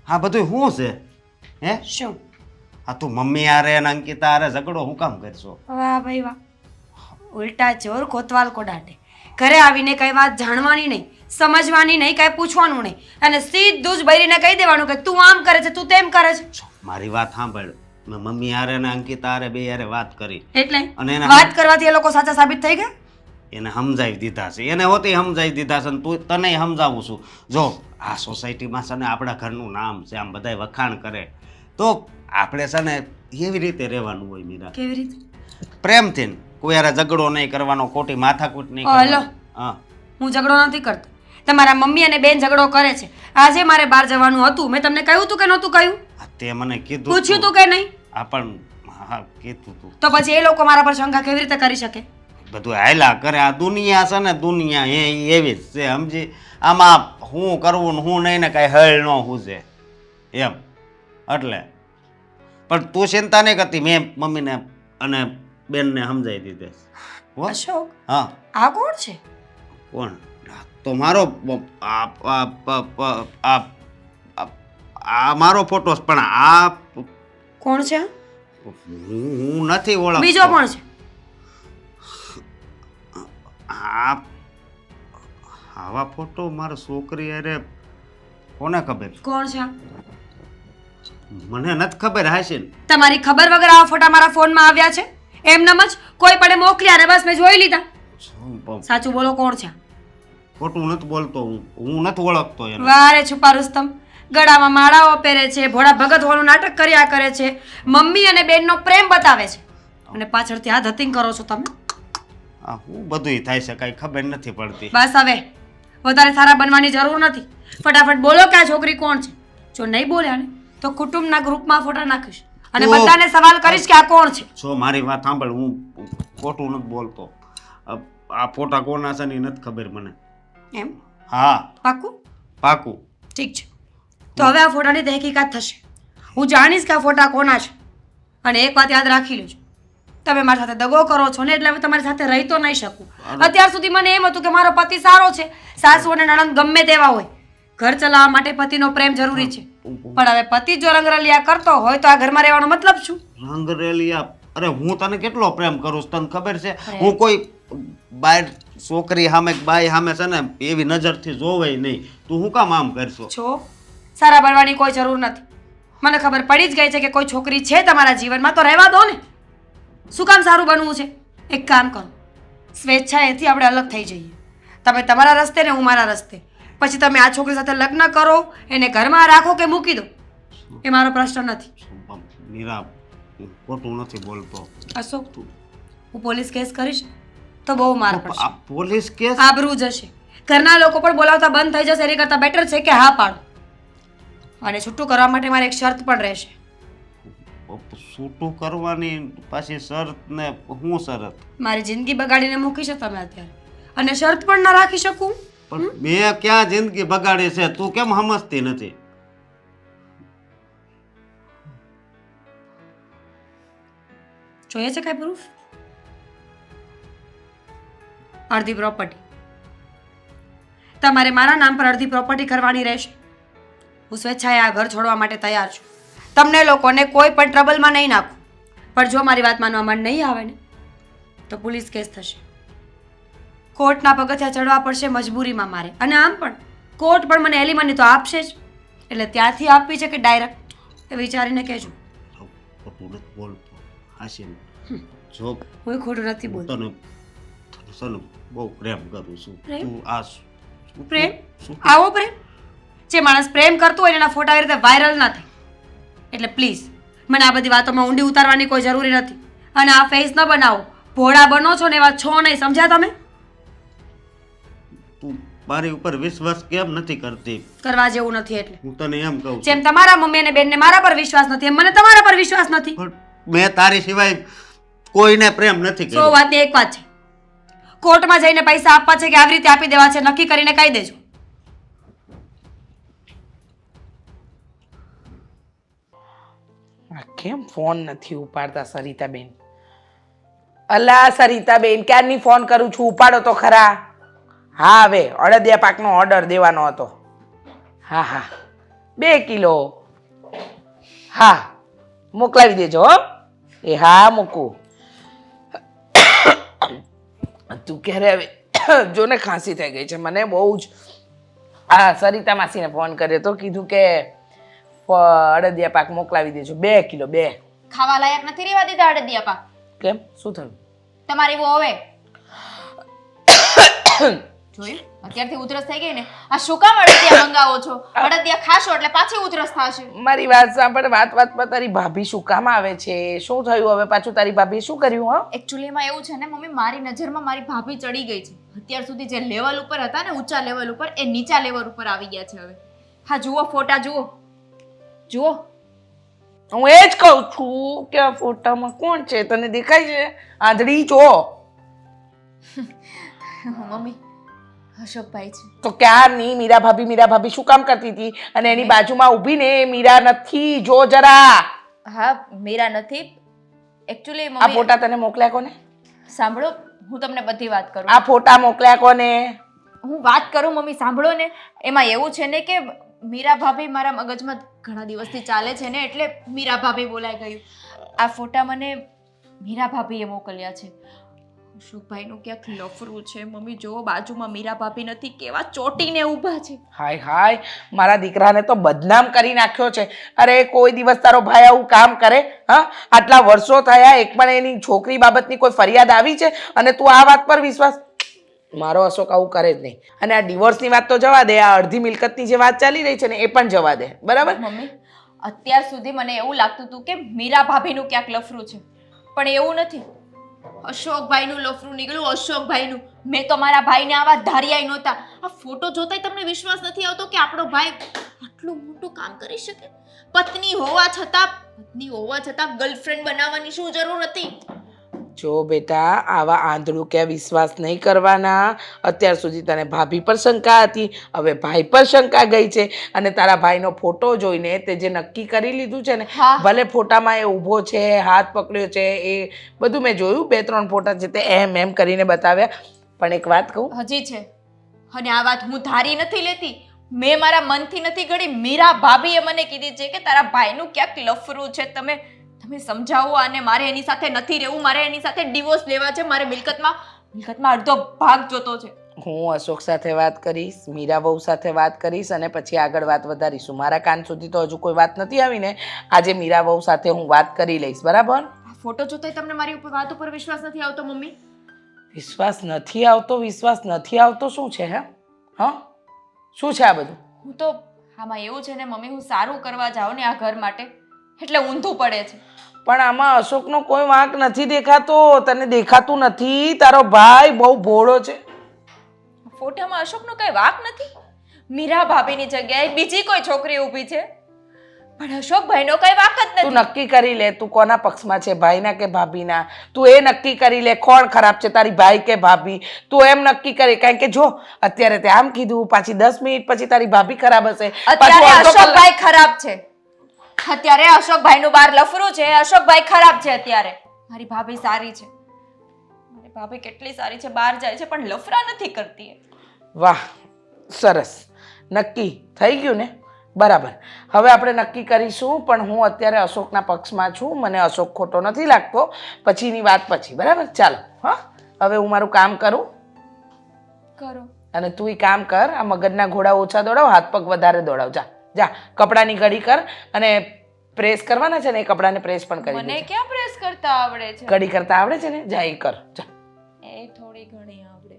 હા બધું શું છે? હે, શું? આ તું મમ્મી હારે અને અંકિતા હારે ઝઘડો હું કામ કરશો? વાહ ભાઈ વાહ, ઉલટા ચોર કોતવાલ કોડાટે. ઘરે આવીને કઈ વાત જાણવાની નહીં, સમજવાની નહીં, કઈ પૂછવાનું નહીં, અને સીધું જ બૈરીને કહી દેવાનું કે તું આમ કરે છે, તું તેમ કરે છે. મારી વાત સાંભળ. મેં મમ્મી હારે અને અંકિતા હારે બે હારે વાત કરી એટલે અને એને વાત કરવાથી એ લોકો સાચા સાબિત થઈ ગયા. એને સમજાવી દીધા છે. એને હોતી સમજાવી દીધા છે અને તું તને સમજાવું છું. જો આ સોસાયટીમાં છે ને આપણા ઘરનું નામ છે, આમ બધાય વખાણ કરે, તો આપણે છે ને એવી રીતે રહેવાનું હોય મીરા. કેવી રીતે? પ્રેમથી. કોઈ હારે ઝઘડો નહીં કરવાનો, ખોટી માથાકૂટ નહીં હલો. કરવાની. હા, હું ઝઘડો નથી કરતો. તમારા મમ્મી અને બેન ઝઘડો કરે છે. આજે મારે બહાર જવાનું હતું, મેં તમને કહ્યું તું કે નહોતું કહ્યું? આ તે મને કીધું પૂછ્યું તું. તું કે નહીં? હા પણ હા કીધું તું. તો પછી એ લોકો મારા પર શંકા કેવી રીતે કરી શકે? બધું હાયલા કરે. આ દુનિયા છે ને, દુનિયા એવી જ છે, સમજી. આમાં હું કરવું ને હું નહીં ને કાંઈ હળ ન હુંશે એમ. એટલે પણ તું ચિંતા નહીં કરતી, મેં મમ્મીને અને બેનને સમજાવી દીધે. હો? અશોક, હા. આ કોણ છે? કોણ? તો મારો આ આ- આ- આ- આ- આ મારો ફોટો પણ આ કોણ છે? હું નથી ઓળખતો. બીજો કોણ છે? આ આવા ફોટો મારા છોકરી અરે કોને ખબર? કોણ છે? મને નથી ખબર. હાશીન તમારી ખબર વગર આ ફોટા મારા ફોનમાં આવ્યા છે? એમનેમ જ કોઈ પડે મોકલ્યા ને બસ મેં જોઈ લીધા. સાચું બોલો, કોણ છે? ખોટું નથી બોલતો હું નથી ઓળખતો એને. વારે છુપા રુસ્તમ, ગળામાં માળાઓ પહેરે છે, ભોળા ભગત હોવાનું નાટક કર્યા કરે છે, મમ્મી અને બેનનો પ્રેમ બતાવે છે, અને પાછળથી આ ધતિંગ કરો છો તમે. આ હું બધુંય થાય છે કાંઈ ખબર નથી પડતી. બસ હવે વધારે સારા બનવાની જરૂર નથી. ફટાફટ બોલો કે આ છોકરી કોણ છે. જો નહીં બોલ્યા ને તો કુટુંબના ગ્રુપમાં ફોટા નાખીશ અને તો- બધાને સવાલ કરીશ કે આ કોણ છે. જો મારી વાત સાંભળ, હું ખોટું નથી બોલતો. આ ફોટા કોના છે ને એ નથી ખબર મને. એમ? હા, પાક્કું? પાકું. ઠીક છે, તો હવે આ ફોટાની તહેકીકાત થશે. હું જાણીશ કે આ ફોટા કોના છે. અને એક વાત યાદ રાખી લેજો, તમે મારી સાથે દગો કરો છો ને એટલે હવે તમારી સાથે રહી તો નહીં શકું. અત્યાર સુધી મને એમ હતું કે મારો પતિ સારો છે, સાસુ અને નણંદ ગમે તેવા હોય, ઘર ચલાવવા માટે પતિનો પ્રેમ જરૂરી છે. પણ હવે પતિ જો રંગરલિયા કરતો હોય તો આ ઘરમાં રહેવાનો મતલબ શું? રંગરેલિયા? અરે હું તને કેટલો પ્રેમ કરું છું તને ખબર છે. હું કોઈ બાર છોકરી સામે બાઈ સામે છે ને એવી નજરથી જોવે નહીં. તું શું કામ આમ કરશો? છો સારા બનવાની કોઈ જરૂર નથી. મને ખબર પડી જ ગઈ છે કે કોઈ છોકરી છે તમારા જીવનમાં, તો રહેવા દો ને. શું કામ સારું બનવું છે? એક કામ કરો, સ્વેચ્છાએથી આપણે અલગ થઈ જઈએ. તમે તમારા રસ્તે ને હું મારા રસ્તે. પછી તમે આ છોકરી સાથે લગ્ન કરો, એને ઘરમાં રાખો કે મૂકી દો, એ મારો પ્રશ્ન નથી. મીરા, હું ખોટું નથી બોલતો. અશોક, હું પોલીસ કેસ કરીશ તો બહુ માર પડશે, આ પોલીસ કેસ? આબરૂ જશે, ઘરના લોકો પણ બોલાવતા બંધ થઈ જશે. એની કરતાં બેટર છે કે હા પાડો. અને છૂટું કરવા માટે મારે એક શરત પણ રહેશે. છૂટું કરવાની પાછી શરત ને હું શરત? મારી જિંદગી બગાડીને મૂકી છે તમે અત્યારે, અને શરત પણ ના રાખી શકું? પણ મેં ક્યાં જિંદગી બગાડી છે? તું કેમ સમજતી નથી? જોઈએ છે કઈ પ્રૂફ? અડધી પ્રોપર્ટી તમારે મારા નામ પર અડધી પ્રોપર્ટી કરવાની રહેશે. હું સ્વેચ્છાએ આ ઘર છોડવા માટે તૈયાર છું. તમને લોકોને કોઈ પણ ટ્રબલમાં નહીં નાખું, પણ જો મારી વાત માનવામાં નહીં આવે ને તો પોલીસ કેસ થશે. કોર્ટના પગથિયા ચડવા પડશે મજબૂરીમાં મારે. અને આમ પણ કોર્ટ પણ મને એલિમની તો આપશે જ. એટલે ત્યાંથી આપવી છે કે ડાયરેક્ટ એ વિચારીને કહેજો. ખોટું નથી બોલતો હાસીન. જો હું ખોટું નથી હું બોલતી. તને સનુ બહુ પ્રેમ કરું છું. પ્રેમ? તું આ પ્રેમ? શું? આવો પ્રેમ? જે માણસ પ્રેમ કરતો હોય એના ફોટા આવી રીતે વાયરલ ના થાય. એટલે પ્લીઝ મને આ બધી વાતોમાં ઊંડી ઉતારવાની કોઈ જરૂરી નથી. અને આ ફેસ ન બનાવો. ભોળા બનો છો ને એવા છો નહીં, સમજ્યા તમે? તું મારી ઉપર વિશ્વાસ કેમ નથી કરતી? કરવા જેવું નથી એટલે. હું તને એમ કહું છું. જેમ તમારા મમ્મી અને બેનને મારા પર વિશ્વાસ નથી એમ મને તમારા પર વિશ્વાસ નથી. પણ મેં તારી સિવાય કોઈને પ્રેમ નથી સો કર્યો. વાતની એક વાત છે, કોર્ટમાં જઈને પૈસા આપવા છે કે આવી રીતે આપી દેવા છે નક્કી કરીને કહી દેજો. આ કેમ ફોન નથી ઉપાડતા સરિતાબેન? અલા સરિતાબેન, ક્યારની ફોન કરું છું, ઉપાડો તો ખરા. હા, હવે અડદિયા પાકનો ઓર્ડર દેવાનો હતો. હા હા, 2 કિલો. હા, મોકલાવી દેજો હો. એ હા, મૂકું. તું ક્યારે હવે જો ને ખાંસી થઈ ગઈ છે મને બહુ જ. હા, સરિતા માસીને ફોન કર્યો તો, કીધું કે અડદિયા પાક મોકલાવી દેજો 2 કિલો. 2 ખાવા લાયક નથી રહેવા દીધા અડદિયા પાક. કેમ, શું થયું? તમારી વહુ હવે જોયું અત્યારથી ઉધરસ થઈ ગઈ ને. આ શું કામ અડદિયા મંગાવો છો? અડદિયા ખાશો એટલે પાછી ઉધરસ થશે. મારી વાત સાંભળ. વાતમાં તારી ભાભી શું કામ આવે છે? શું થયું હવે પાછું? તારી ભાભી શું કર્યું? હા, એકચ્યુઅલીમાં એવું છે ને મમ્મી, મારી નજરમાં મારી ભાભી ચડી ગઈ છે. અત્યાર સુધી જે લેવલ ઉપર હતા ને, ઊંચા લેવલ ઉપર, એ નીચા લેવલ ઉપર આવી ગયા છે હવે. હા જુઓ ફોટા, જુઓ. હું એ જ કહું છું કે આ ફોટામાં કોણ છે? તને દેખાય છે? આંધળી છો મમ્મી, અશોકભાઈ છે. તો ક્યારની મીરા ભાભી શું કામ કરતી હતી? અને એની બાજુમાં ઊભીને મીરા નથી, જો જરા. હા, મીરા નથી. એકચ્યુઅલી આ મમ્મી ફોટા તને મોકલ્યા કોને? સાંભળો, હું તમને બધી વાત કરું. આ ફોટા મોકલ્યા કોને? હું વાત કરું મમ્મી, સાંભળો ને. એમાં એવું છે ને કે મીરા ભાભી મારા મગજમાં ઘણા દિવસથી ચાલે છે ને, એટલે મીરા ભાભી બોલાઈ ગયું. આ ફોટા મને મીરા ભાભીએ મોકલ્યા છે. અશોકભાઈનું ક્યાંક લફરું છે મમ્મી. જો બાજુમાં મીરા ભાભી નથી, કેવા ચોટીને ઊભા છે. હાય હાય, મારા દીકરાને તો બદનામ કરી નાખ્યો છે. અરે કોઈ દિવસ તારો ભાઈ આવું કામ કરે? હા, આટલા વર્ષો થયા, એક પણ એની છોકરી બાબતની કોઈ ફરિયાદ આવી છે? અને તું આ વાત પર વિશ્વાસ? મારો અશોક આવું કરે જ નહીં. અને આ ડિવોર્સની વાત તો જવા દે, આ અડધી મિલકતની જે વાત ચાલી રહી છે ને એ પણ જવા દે, બરાબર? મમ્મી, અત્યાર સુધી મને એવું લાગતું હતું કે મીરા ભાભીનું ક્યાંક લફરું છે, પણ એવું નથી. અશોકભાઈનું લફરું નીકળ્યું, અશોકભાઈનું. મેં તો મારા ભાઈને આવા ધાર્યાય નહોતા. આ ફોટો જોતાય તમને વિશ્વાસ નથી આવતો કે આપણો ભાઈ આટલું મોટું કામ કરી શકે? પત્ની હોવા છતાં ગર્લફ્રેન્ડ બનાવવાની શું જરૂર હતી? જો બેટા, આવા આંધળું કે વિશ્વાસ નહીં કરવાના. અત્યાર સુધી તને ભાભી પર શંકા હતી, હવે ભાઈ પર શંકા ગઈ છે. અને તારા ભાઈનો ફોટો જોઈને તે જે નક્કી કરી લીધું છે ને, હા. ભલે ફોટામાં એ ઊભો છે, હાથ પકડ્યો છે, એ બધું મેં જોયું. 2-3 ફોટા છે તે એમ કરીને બતાવ્યા. પણ એક વાત કહું, હજી છે. અને આ વાત હું ધારી નથી લેતી, મેં મારા મનથી નથી ઘડી. મીરા ભાભીએ મને કીધી છે કે તારા ભાઈનું ક્યાંક લફરું છે. તમે સમજાવો. અને મારે એની સાથે નથી રહેવું, મારે એની સાથે ડિવોર્સ લેવા છે. મારે મિલકતમાં અડધો ભાગ જોતો છે. હું અશોક સાથે વાત કરીશ, મીરા બહુ સાથે વાત કરીશ અને પછી આગળ વાત વધારીશું. મારા કાન સુધી તો હજુ કોઈ વાત નથી આવી ને. આજે મીરા બહુ સાથે હું વાત કરી લઈશ, બરાબર? આ ફોટો જોતાય તમને મારી ઉપર વાત ઉપર વિશ્વાસ નથી આવતો મમ્મી? વિશ્વાસ નથી આવતો શું છે? હા, શું છે આ બધું? હું તો આમાં એવું છે ને મમ્મી, હું સારું કરવા જાઉં ને આ ઘર માટે એટલે ઊંધું પડે છે. પણ આમાં અશોકનો કોઈ વાંક નથી દેખાતો. તને દેખાતું નથી? તારો ભાઈ બહુ ભોળો છે. ફોટામાં અશોકનો કઈ વાંક નથી. મીરા ભાભીની જગ્યાએ બીજી કોઈ છોકરી ઊભી છે, પણ અશોકભાઈનો કઈ વાંક જ તું નથી. નક્કી કરી લે, તું કોના પક્ષમાં છે, ભાઈના કે ભાભીના? તું એ નક્કી કરી લે, કોણ ખરાબ છે, તારી ભાઈ કે ભાભી? તું એમ નક્કી કરી. કારણ કે જો અત્યારે તે આમ કીધું, પાછી 10 મિનિટ પછી તારી ભાભી ખરાબ હશે. અત્યારે પાછું અડધો કલાક- અશોકભાઈ ખરાબ છે. અત્યારે અશોકભાઈનું બાર લફરું છે. અશોકભાઈ ખરાબ છે અત્યારે. મારી ભાભી સારી છે. મારી ભાભી કેટલી સારી છે, બહાર જાય છે પણ લફરા નથી કરતી. વાહ, સરસ. નક્કી થઈ ગયું ને? બરાબર. હવે આપણે નક્કી કરીશું. પણ હું અત્યારે અશોકના પક્ષમાં છું. મને અશોક ખોટો નથી લાગતો. પછીની વાત પછી, બરાબર? ચાલો. હા, હવે હું મારું કામ કરું. કરો. અને તુંય કામ કર, આ મગજના ઘોડા ઓછા દોડાવ, હાથ પગ વધારે દોડાવ. જા જા, કપડાની ઘડી કર અને પ્રેસ કરવાના છે ને એ કપડાને પ્રેસ પણ કરી મને દેજે. ક્યાં પ્રેસ કરતા આવડે છે? ઘડી કરતા આવડે છે ને, જા એ કર. જા. એ થોડી ઘણી આવડે.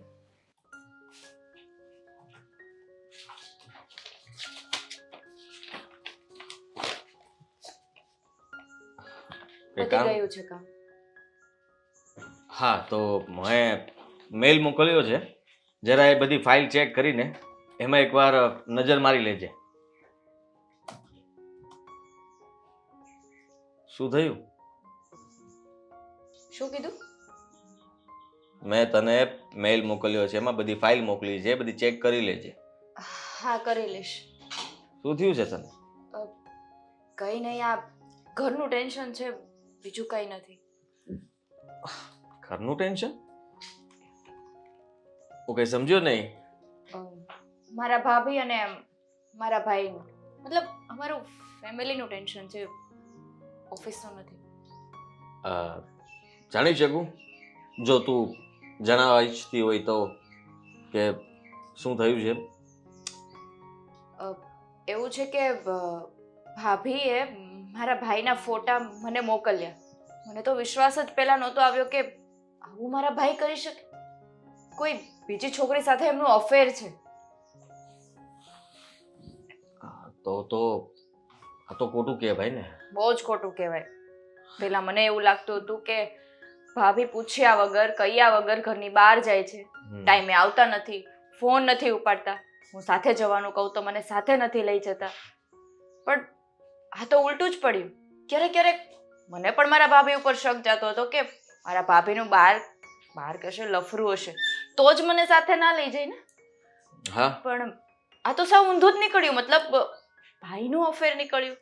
એક પતી કામ ગયું છે કામ. હા, તો મેં મેલ મોકલ્યો છે, જરા એ બધી ફાઇલ ચેક કરીને એમાં એકવાર નજર મારી લેજે. શું થયું? શું કીધું? મેં તને મેલ મોકલ્યો છે, એમાં બધી ફાઇલ મોકલી છે, બધી ચેક કરી લેજે. હા, કરી લઈશ. શું થયું છે તને? કઈ નહીં, આ ઘરનું ટેન્શન છે, બીજું કઈ નથી. ઘરનું ટેન્શન? હું કઈ સમજ્યો નહીં. મારા ભાભી અને મારા ભાઈનું, મતલબ અમારું ફેમિલીનું ટેન્શન છે, ઓફિસનું નથી. જાણી શકું જો તું જણાવવા ઈચ્છતી હોય તો કે શું થયું છે? એવું છે કે ભાભીએ મારા ભાઈના ફોટા મને મોકલ્યા. મને તો વિશ્વાસ જ પહેલા નહોતો આવ્યો કે આવું મારા ભાઈ કરી શકે. કોઈ બીજી છોકરી સાથે એમનું અફેર છે. તો આ તો ખોટું કહેવાય ને. બહુ જ ખોટું કહેવાય. પહેલા મને એવું લાગતું હતું કે ભાભી પૂછ્યા વગર, કહ્યા વગર ઘરની બહાર જાય છે, ટાઈમે આવતા નથી, ફોન નથી ઉપાડતા, હું સાથે જવાનું કહું તો મને સાથે નથી લઈ જતા. પણ આ તો ઉલટું જ પડ્યું. ક્યારેક ક્યારેક મને પણ મારા ભાભી ઉપર શક જતો હતો કે મારા ભાભીનું બહાર કશે લફરું હશે તો જ મને સાથે ના લઈ જાય ને. હા, પણ આ તો સાવ ઊંધું જ નીકળ્યું. મતલબ ભાઈનું અફેર નીકળ્યું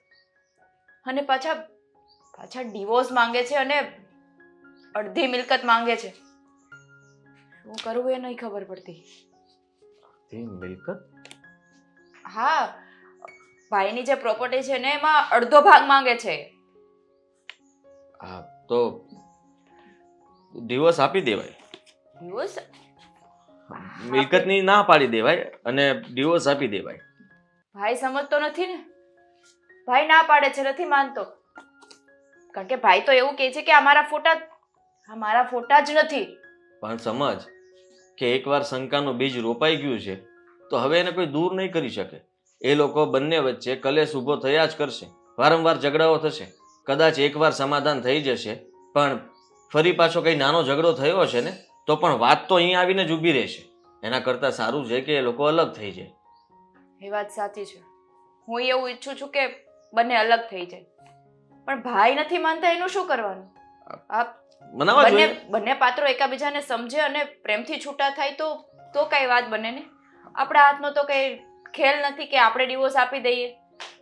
અને પાછા ડિવોર્સ માંગે છે અને અડધી મિલકત માંગે છે. શું કરવું એ નહીં ખબર પડતી. મિલકત? હા, ભાઈની જે પ્રોપર્ટી છે ને એમાં અડધો ભાગ માંગે છે. હા, તો ડિવોર્સ આપી દેવાય. ડિવોર્સ? મિલકતની ના પાડી દેવાય અને ડિવોર્સ આપી દેવાય. ભાઈ સમજતો નથી ને. ભાઈ ના પાડે છે, નથી માનતો. કારણ કે ભાઈ તો એવું કહે છે કે આ મારા ફોટા જ નથી. પણ સમજ કે એકવાર શંકાનું બીજ રોપાઈ ગયું છે તો હવે એને કોઈ દૂર નહીં કરી શકે. એ લોકો બંને વચ્ચે કલેશ ઊભો થયા જ કરશે. વારંવાર ઝઘડાઓ થશે. કદાચ એકવાર સમાધાન થઈ જશે, પણ ફરી પાછો કંઈ નાનો ઝઘડો થયો હશે ને તો પણ વાત તો અહીં આવીને જ ઊભી રહેશે. એના કરતાં સારું છે કે એ લોકો અલગ થઈ જાય. એ વાત સાચી છે. હું એવું ઈચ્છું છું કે બંને અલગ થઈ જાય. પણ ભાઈ નથી માનતા, એનું શું કરવાનું? મનાવા જોઈએ. બંને પાત્રો એકબીજાને સમજે અને પ્રેમથી છૂટા થાય તો કઈ વાત બને ને. આપણા હાથનો તો કઈ ખેલ નથી કે આપણે ડિવોર્સ આપી દઈએ.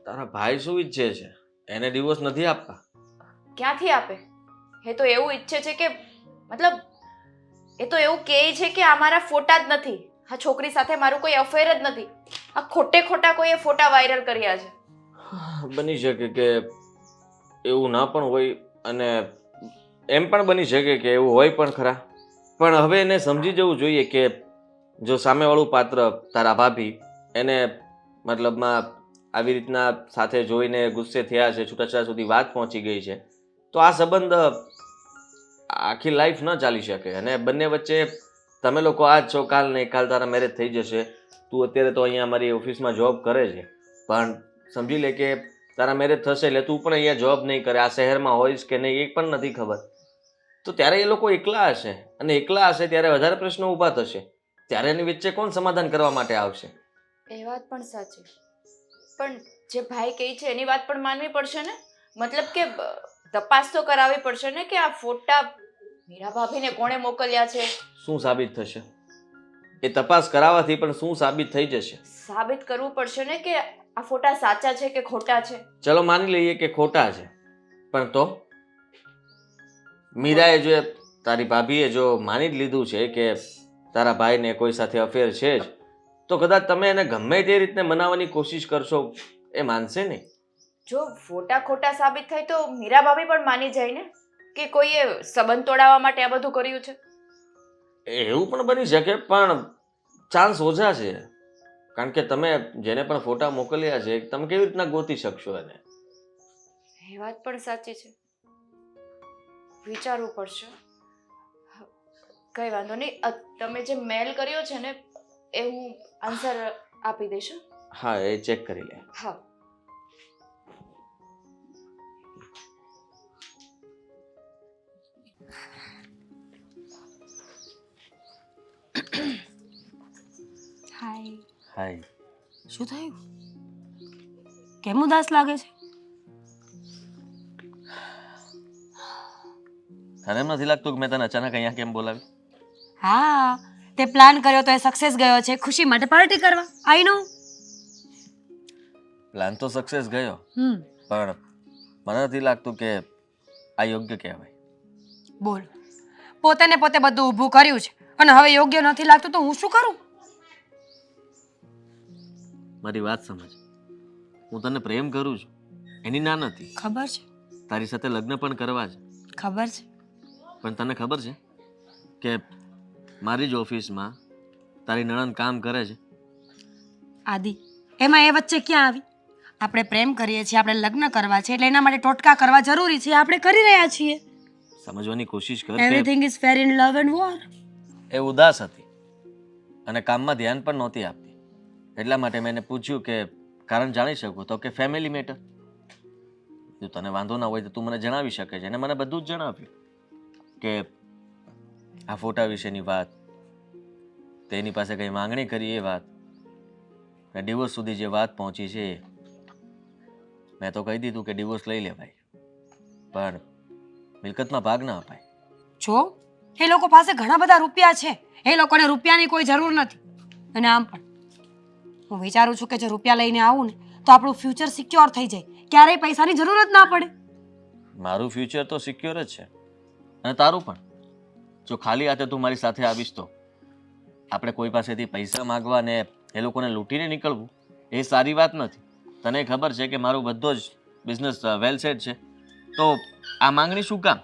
તારા ભાઈ શું ઈચ્છે છે? એને ડિવોર્સ નથી આપવા. ક્યાંથી આપે? એ તો એવું ઈચ્છે છે કે મતલબ એ તો એવું કહે છે કે આ મારા ફોટા જ નથી, આ છોકરી સાથે મારું કોઈ અફેર જ નથી, આ ખોટા કોઈએ ફોટા વાયરલ કર્યા છે. બની શકે કે એવું ના પણ હોય અને એમ પણ બની શકે કે એવું હોય પણ ખરા. પણ હવે એને સમજી જવું જોઈએ કે જો સામેવાળું પાત્ર તારા ભાભી એને મતલબમાં આવી રીતના સાથે જોઈને ગુસ્સે થયા છે, છૂટાછેડા સુધી વાત પહોંચી ગઈ છે, તો આ સંબંધ આખી લાઈફ ન ચાલી શકે. અને બંને વચ્ચે તમે લોકો આજ છો, કાલ નહીં, કાલ તારા મેરેજ થઈ જશે. તું અત્યારે તો અહીંયા અમારી ઓફિસમાં જોબ કરે છે, પણ સમજી લે કે તારા મેરેજ થશે એટલે તું પણ અહીંયા જોબ નહીં કરે, આ શહેરમાં હોઈશ કે નહીં એ પણ નથી ખબર. તો ત્યારે એ લોકો એકલા હશે અને એકલા હશે ત્યારે વધારે પ્રશ્નો ઊભા થશે. ત્યારે એની વચ્ચે કોણ સમાધાન કરવા માટે આવશે? એ વાત પણ સાચી. પણ જે ભાઈ કહે છે એની વાત પણ માનવી પડશે ને. મતલબ કે તપાસ તો કરાવવી પડશે ને કે આ ફોટા મીરા ભાભીને કોણે મોકલ્યા છે. શું સાબિત થશે? એ તપાસ કરાવવાથી પણ શું સાબિત થઈ જશે? સાબિત કરવું પડશે ને કે આ ફોટા સાચા છે કે ખોટા છે. ચલો માની લઈએ કે ખોટા છે, પણ તો મીરાએ જો તારી ભાભીએ જો માની જ લીધું છે કે તારા ભાઈને કોઈ સાથે અફેર છે જ, તો કદાચ તમે એને ગમે તે રીતને મનાવવાની કોશિશ કરશો એ માનશે નહીં. જો ફોટા ખોટા સાબિત થાય તો મીરા ભાભી પણ માની જાય ને કે કોઈએ સંબંધ તોડાવવા માટે આ બધું કર્યું છે. એવું પણ બની શકે, પણ ચાન્સ ઓછા છે, કારણ કે તમે જેને પણ ફોટા મોકલ્યા છે તમે કેવી રીતના ગોતી શકશો એને? એ વાત પણ સાચી છે, વિચારવું પડશે. કઈ વાંધો નહીં, તમે જે મેલ કર્યો છે ને એ હું આન્સર આપી દઈશ. હા, એ ચેક કરી લે. હા. હાય. હાય. શું થયું? કેમ ઉદાસ લાગે છે? તને એમ નથી લાગતું કે મેં તને અચાનક અહીંયા કેમ બોલાવી? હા, તે પ્લાન કર્યો તો એ સક્સેસ ગયો છે, ખુશી માટે પાર્ટી કરવા. આઈ નો. પ્લાન તો સક્સેસ ગયો, પણ મને નથી લાગતું કે આ યોગ્ય કહેવાય. બોલ, પોતે ને પોતે બધું ઊભું કર્યું છે અને હવે યોગ્ય નથી લાગતું તો હું શું કરું? મારી વાત સમજ. હું તને પ્રેમ કરું છું, એની ના નથી. ખબર છે, તારી સાથે લગ્ન પણ કરવા છે, ખબર છે. પણ તને ખબર છે કે મારી જ ઓફિસમાં તારી નણંદ કામ કરે છે. આદિ, એમાં એ વચ્ચે ક્યાં આવી? આપણે પ્રેમ કરીએ છીએ, આપણે લગ્ન કરવા છે એટલે એના માટે ટોટકા કરવા જરૂરી છે, આપણે કરી રહ્યા છીએ. સમજવાની કોશિશ કર કે everything is fair in love and war. એ ઉદાસ હતી અને કામમાં ધ્યાન પણ નહોતી આપતી, એટલા માટે મેં એને પૂછ્યું કે કારણ જાણી શકું, તો કે ફેમિલી મેટર. જો તને વાંધો ના હોય તો તું મને જણાવી શકે છે, અને મને બધું જ જણાવ્યું કે આ ફોટા વિશેની વાત, તેની પાસે કંઈ માંગણી કરી એ વાત, ને ડિવોર્સ સુધી જે વાત પહોંચી છે એ. મેં તો કહી દીધું કે ડિવોર્સ લઈ લેવાય, પણ મિલકતમાં ભાગ ના અપાય. જો એ લોકો પાસે ઘણા બધા રૂપિયા છે, એ લોકોને રૂપિયાની કોઈ જરૂર નથી. અને આમ પણ હું વિચારું છું કે જો રૂપિયા લઈને આવું ને તો આપણું ફ્યુચર સિક્યોર થઈ જાય, ક્યારેય પૈસાની જરૂર જ ના પડે. મારું ફ્યુચર તો સિક્યોર જ છે, અને તારું પણ. જો ખાલી હાથે તું મારી સાથે આવીશ તો આપણે કોઈ પાસેથી પૈસા માગવા ને એ લોકોને લૂંટીને નીકળવું એ સારી વાત નથી. તને ખબર છે કે મારો બધો જ બિઝનેસ વેલ સેટ છે, તો આ માંગણી શું કામ?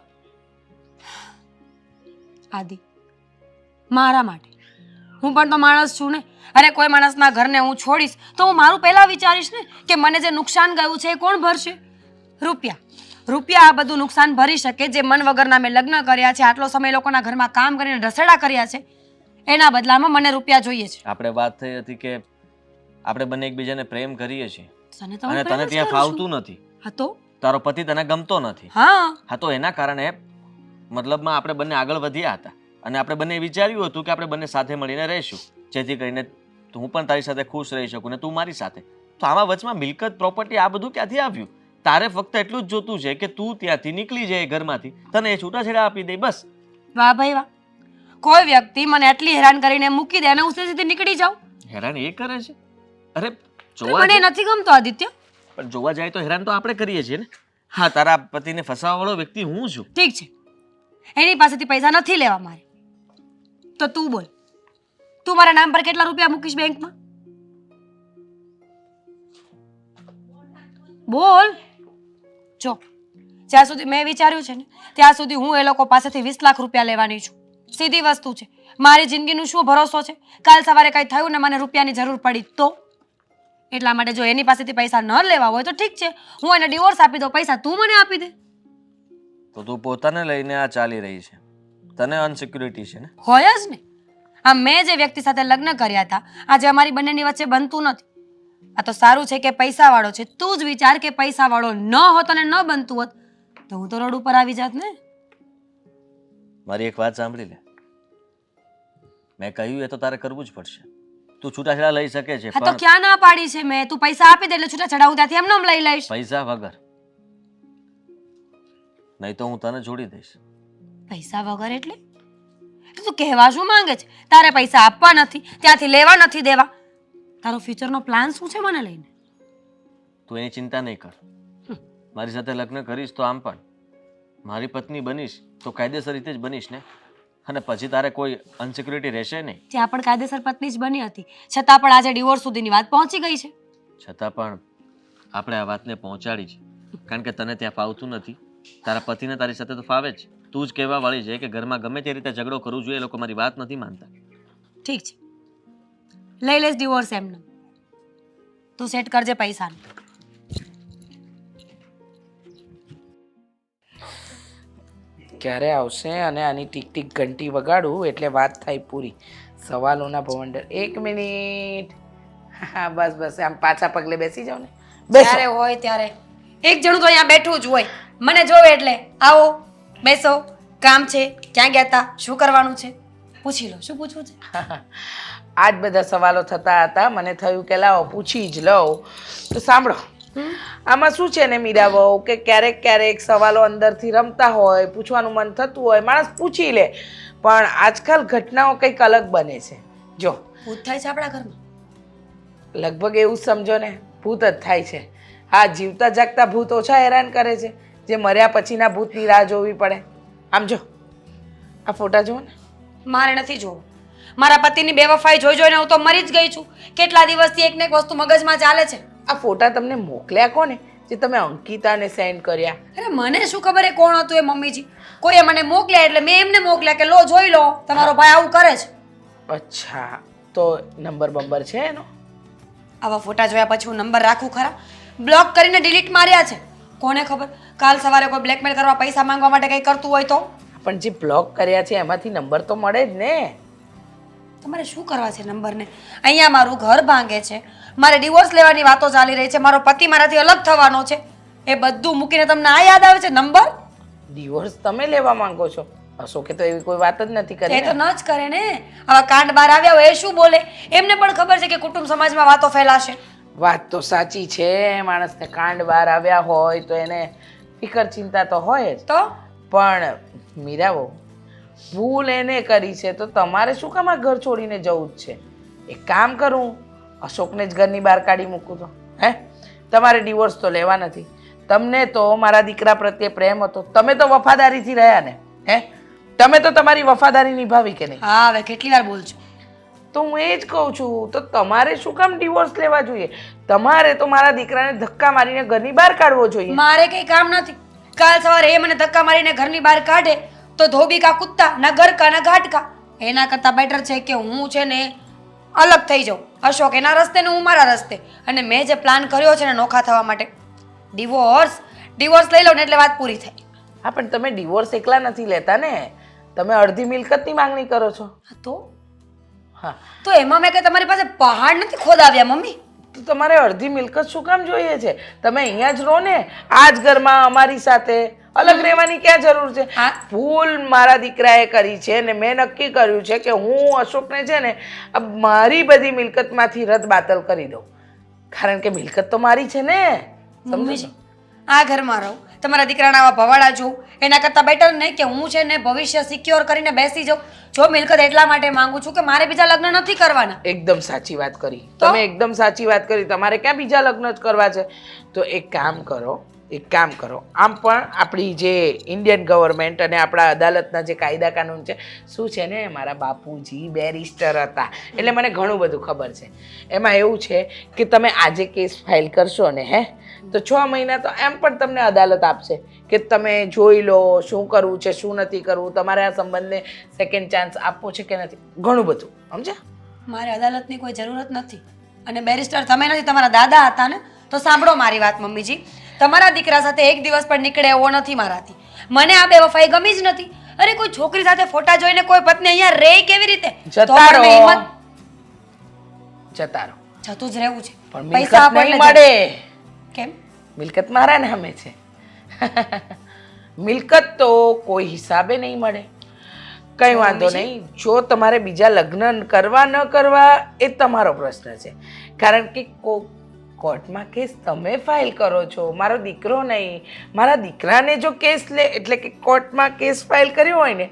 આદિ, મારા માટે હું પણ તો માણસ છું ને. અરે કોઈ માણસના ઘરને હું છોડીશ તો હું મારું પહેલા વિચારીશ ને કે મને જે નુકસાન ગયું છે એ કોણ ભરશે? રૂપિયા. રૂપિયા આ બધું નુકસાન ભરી શકે જે મન વગરના મેં લગ્ન કર્યા છે, આટલો સમય લોકોના ઘરમાં કામ કરીને રસેડા કર્યા છે, એના બદલામાં મને રૂપિયા જોઈએ છે. આપણે વાત થઈ હતી કે આપણે બંને એકબીજાને પ્રેમ કરીએ છીએ, તને તો હું અને પ્રેમ તને જ ત્યાં કરું છું. ફાવતું નથી. હા તો? તારો પતિ તને ગમતો નથી. હા, તો એના કારણે મતલબમાં આપણે બંને આગળ વધ્યા હતા, અને આપણે બંને વિચાર્યું હતું કે આપણે બંને સાથે મળીને રહીશું, જેથી કરીને હું પણ તારી સાથે ખુશ રહી શકું ને તું મારી સાથે. તો આમાં વચમાં મિલકત, પ્રોપર્ટી આ બધું ક્યાંથી આવ્યું? તારે ફક્ત એટલું જ જોતું છે કે તું ત્યાંથી નીકળી જાય ઘરમાંથી, તને એ છૂટાછેડા આપી દે, બસ. વાહ ભાઈ વાહ. કોઈ વ્યક્તિ મને આટલી હેરાન કરીને મૂકી દે અને હું સીધી નીકળી જાઉં? હેરાન એ કરે છે? અરે મને નથી ગમતો આદિત્ય. પણ જોવા જાય તો હેરાન તો આપણે કરીએ છીએ ને. હા, તારા પતિને ફસાવવા વાળો વ્યક્તિ હું છું. ઠીક છે, એની પાસેથી પૈસા નથી લેવા મારે. તો તું બોલ, તું મારા નામ પર કેટલા રૂપિયા મૂકીશ બેંકમાં? બોલ. જો જ્યાં સુધી મેં વિચાર્યું છે ને ત્યાં સુધી હું એ લોકો પાસેથી 20 લાખ રૂપિયા લેવાની છું. સીધી વસ્તુ છે. મારી જિંદગીનું શું ભરોસો છે? કાલ સવારે કંઈ થયું ને મને રૂપિયાની જરૂર પડી તો? એટલા માટે જો એની પાસેથી પૈસા ન લેવા હોય તો ઠીક છે, હું એને ડિવોર્સ આપી દઉં, પૈસા તું મને આપી દે. તો તું પોતાને લઈને આ ચાલી રહી છે, તને અનસિક્યુરિટી છે ને? હોય જ ને. આ મેં જે વ્યક્તિ સાથે લગ્ન કર્યા હતા આજે અમારી બંનેની વચ્ચે બનતું નથી. આ તો સારું છે કે પૈસાવાળો છે. તું જ વિચાર કે પૈસાવાળો ન હોત અને ન બનતું હોત તો હું તો રોડ ઉપર આવી જાત ને. મારી એક વાત સાંભળી લે. મેં કહ્યું એ તો તારે કરવું જ પડશે. તું છૂટાછેડા લઈ શકે છે, હા તો પણ ક્યાં ના પાડી છે મેં? તું પૈસા આપી દે એટલે છૂટાછેડા હું ત્યાંથી એમને એમ લઈ લઈશ. પૈસા વગર. નહીં તો હું તને છોડી દઈશ. પૈસા વગર એટલે? તું કહેવા શું માંગે છે? તારે પૈસા આપવા નથી, ત્યાંથી લેવા નથી દેવા. તારો ફ્યુચરનો પ્લાન શું છે મને લઈને? તું એની ચિંતા નહીં કર. મારી સાથે લગ્ન કરીશ તો આમ પણ મારી પત્ની બનીશ તો કાયદેસર રીતે જ બનીશ ને. અને પછી તારે કોઈ અનસિક્યુરિટી રહેશે નહીં. ત્યાં પણ કાયદેસર પત્ની જ બની હતી, છતાં પણ આજે ડિવોર્સ સુધીની વાત પહોંચી ગઈ છે. છતાં પણ આપણે આ વાતને પહોંચાડી છે, કારણ કે તને ત્યાં ફાવતું નથી. તારા પતિને તારી સાથે તો ફાવે જ. તું જ કહેવા વાળી છે કે ઘરમાં ગમે તે રીતે ઝઘડો કરવું જોઈએ, એ લોકો મારી વાત નથી માનતા. ઠીક છે, લઈ લેશ ડિવોર્સ એમને. તું સેટ કરજે પૈસાનું. ક્યારે આવશે અને આની ટીક ટીક ઘંટી વગાડું એટલે વાત થાય પૂરી. સવાલોના ભવંડર. 1 મિનિટ. હા બસ બસ, આમ પાછા પગલે બેસી જાઓ ને. જ્યારે હોય ત્યારે એક જણું તો અહીંયા બેઠું જ હોય. મને જોવે એટલે આવો, બેસો, કામ છે, ક્યાં ગયા હતા, શું કરવાનું છે, પૂછી લો. શું પૂછવું છે? આ જ બધા સવાલો થતા હતા. મને થયું કે લાવો પૂછી જ લઉં. તો સાંભળો, આમાં શું છે ને મીરા બહુ, કે ક્યારેક ક્યારેક સવાલો અંદરથી રમતા હોય, પૂછવાનું મન થતું હોય, માણસ પૂછી લે, પણ આજકાલ ઘટનાઓ કંઈક અલગ બને છે. જો ભૂત થાય છે આપણા ઘરમાં. લગભગ એવું જ સમજો ને, ભૂત જ થાય છે. હા, જીવતા જાગતા ભૂત ઓછા હેરાન કરે છે, જે મર્યા પછીના ભૂતની રાહ જોવી પડે. આમ જો, આ ફોટા જુઓ ને. મારે નથી જોવું. મારા પતિની બેવફાઈ જોઈ જોઈને હું તો મરી જ ગઈ છું. કેટલા દિવસથી એક ને એક વસ્તુ મગજમાં ચાલે છે. આ ફોટા તમને મોકલ્યા કોને? જે તમે અંકિતાને સેન્ડ કર્યા? અરે મને શું ખબર એ કોણ હતું એ મમ્મીજી. કોઈએ મને મોકલ્યા એટલે મેં એમને મોકલ્યા કે લો જોઈ લો, તમારો ભાઈ આવું કરે છે. અચ્છા, તો નંબર બંબર છે એનો? આવા ફોટા જોયા પછી હું નંબર રાખું ખરા? બ્લોક કરીને ડિલીટ માર્યા છે. કોને ખબર કાલ સવારે કોઈ બ્લેકમેલ કરવા, પૈસા માંગવા માટે કંઈ કરતું હોય તો? પણ જે બ્લોક કર્યા છે એમાંથી નંબર તો મળે જ ને. તમારે શું કરવા છે નંબરને? અહીંયા મારું ઘર ભાંગે છે, મારે ડિવોર્સ લેવાની વાતો ચાલી રહી છે, મારો પતિ મારાથી અલગ થવાનો છે, એ બધું મૂકીને તમને આ યાદ આવે છે નંબર? ડિવોર્સ તમે લેવા માંગો છો? અશોકે તો એવી કોઈ વાત જ નથી કરી એ તો ને. ન જ કરે ને. આવા કાંડ બહાર આવ્યા હોય એ શું બોલે? એમને પણ ખબર છે કે કુટુંબ સમાજમાં વાતો ફેલાશે. વાત તો સાચી છે, માણસને કાંડ બહાર આવ્યા હોય તો એને ફિકર ચિંતા તો હોય જ. તો પણ મીરાઓ, ભૂલ એને કરી છે તો તમારે શું કામ આ ઘર છોડીને જવું જ છે? એક કામ કરું, અશોકને જ ઘરની બહાર કાઢી મૂકું તો. હે, તમારે ડિવોર્સ તો લેવા નથી. તમને તો મારા દીકરા પ્રત્યે પ્રેમ હતો, તમે તો વફાદારીથી રહ્યા ને. હે, તમે તો તમારી વફાદારી નિભાવી કે નહીં? હા, હવે કેટલી વાર બોલજો. તો હું એ જ કહું છું, તો તમારે શું કામ ડિવોર્સ લેવા જોઈએ? તમારે તો મારા દીકરાને ધક્કા મારીને ઘરની બહાર કાઢવો જોઈએ. મારે કંઈ કામ નથી. કાલ સવારે એ મને ધક્કા મારીને ઘરની બહાર કાઢે તો ધોબી કા કુત્તા, ના ઘર કા ના ઘાટ કા. એના કરતાં બેટર છે કે હું છે ને અલગ થઈ જાઉં. અશોક એના રસ્તે ને હું મારા રસ્તે. અને મેં જે પ્લાન કર્યો છે ને નોખા થવા માટે, ડિવોર્સ લઈ લો ને એટલે વાત પૂરી થાય. હા, પણ તમે ડિવોર્સ એકલા નથી લેતા ને, તમે અડધી મિલકતની માંગણી કરો છો. હા, તો એમાં મેં કે તમારી પાસે પહાડ નથી ખોદાવ્યા મમ્મી? તો તમારે અડધી મિલકત શું કામ જોઈએ છે? તમે અહીંયા જ રહો ને, આ જ ઘરમાં અમારી સાથે. અલગ રહેવાની ક્યાં જરૂર છે? હા. ભૂલ મારા દીકરાએ કરી છે ને મેં નક્કી કર્યું છે કે હું અશોકને છે ને આ મારી બધી મિલકતમાંથી રદ-બાતલ કરી દઉં. કારણ કે મિલકત તો મારી છે ને. સમજો છો? આ ઘરમાં રહું, તમારા દીકરાના આવા ભવાડા જોઉં, એના કરતાં બેટર નહીં કે હું છે ને ભવિષ્ય સિક્યોર કરીને બેસી જાઉં. જો મિલકત એટલા માટે માંગુ છું કે મારે બીજા લગ્ન નથી કરવાના. એકદમ સાચી વાત કરી તો? તમે, એકદમ સાચી વાત કરી. તમારે ક્યાં બીજા લગ્ન જ કરવા છે? તો એક કામ કરો, આમ પણ આપણી જે ઇન્ડિયન ગવર્મેન્ટ અને આપણા અદાલતના જે કાયદા કાનૂન છે, શું છે ને, મારા બાપુજી બેરિસ્ટર હતા એટલે મને ઘણું બધું ખબર છે. એમાં એવું છે કે તમે આજે કેસ ફાઇલ કરશો ને, હે, તો 6 મહિના તો એમ પણ તમને અદાલત આપશે કે તમે જોઈ લો શું કરવું છે, શું નથી કરવું, તમારે આ સંબંધને સેકન્ડ ચાન્સ આપવો છે કે નથી, ઘણું બધું. સમજ્યા? મારે અદાલતની કોઈ જરૂરત નથી. અને બેરિસ્ટર તમે નથી, તમારા દાદા હતા ને. તો સાંભળો મારી વાત મમ્મીજી, તમારા દીકરા સાથે એક દિવસ પણ નીકળે એવો નથી મારાથી. મને આ બેવફાઈ ગમી જ નથી. અરે કોઈ છોકરી સાથે ફોટા જોઈને કોઈ પત્ની અહીંયા રહે કેવી રીતે? તો જતા પણ રહો, મેં હિંમત- જતા રહો. જતું જ રહેવું છે. પણ પૈસા મિલકત નહીં આપણને મળે. કેમ? મિલકત મારા નામે છે. મિલકત તો કોઈ હિસાબે નહીં મળે. કંઈ વાંધો નહીં. જો તમારે બીજા લગ્ન કરવા ન કરવા એ તમારો પ્રશ્ન છે. કારણ કે કોર્ટમાં કેસ તમે ફાઇલ કરો છો, મારો દીકરો નહીં. મારા દીકરાને જો કેસ લે એટલે કે કોર્ટમાં કેસ ફાઇલ કર્યો હોય ને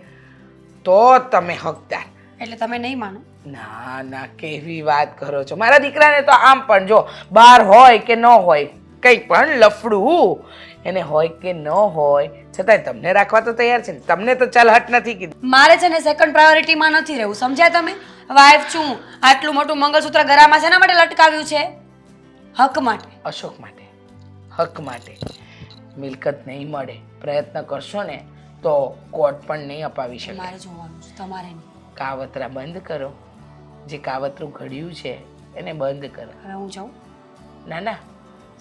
તો તમે હકદાર. એટલે તમે નહીં માનો? ના ના, કેવી વાત કરો છો? મારા દીકરાને તો આમ પણ જો બહાર હોય કે ન હોય, કંઈ પણ લફડું એને હોય કે ન હોય, છતાંય તમને રાખવા તો તૈયાર છે ને. તમને તો ચાલ હટ નથી કીધું. મારે છે ને સેકન્ડ પ્રાયોરિટીમાં નથી રહેવું, સમજ્યા તમે? વાઇફ છું, આટલું મોટું મંગળસૂત્ર ગળામાં શેના માટે લટકાવ્યું છે? હક માટે. અશોક માટે, હક માટે. મિલકત નહીં મળે, પ્રયત્ન કરશો ને તો કોર્ટ પણ નહીં અપાવી શકે. મારે જોવાનું છે, તમારે નહીં. કાવતરા બંધ કરો. જે કાવતરું ઘડ્યું છે એને બંધ કર. હવે હું જાઉં? ના ના,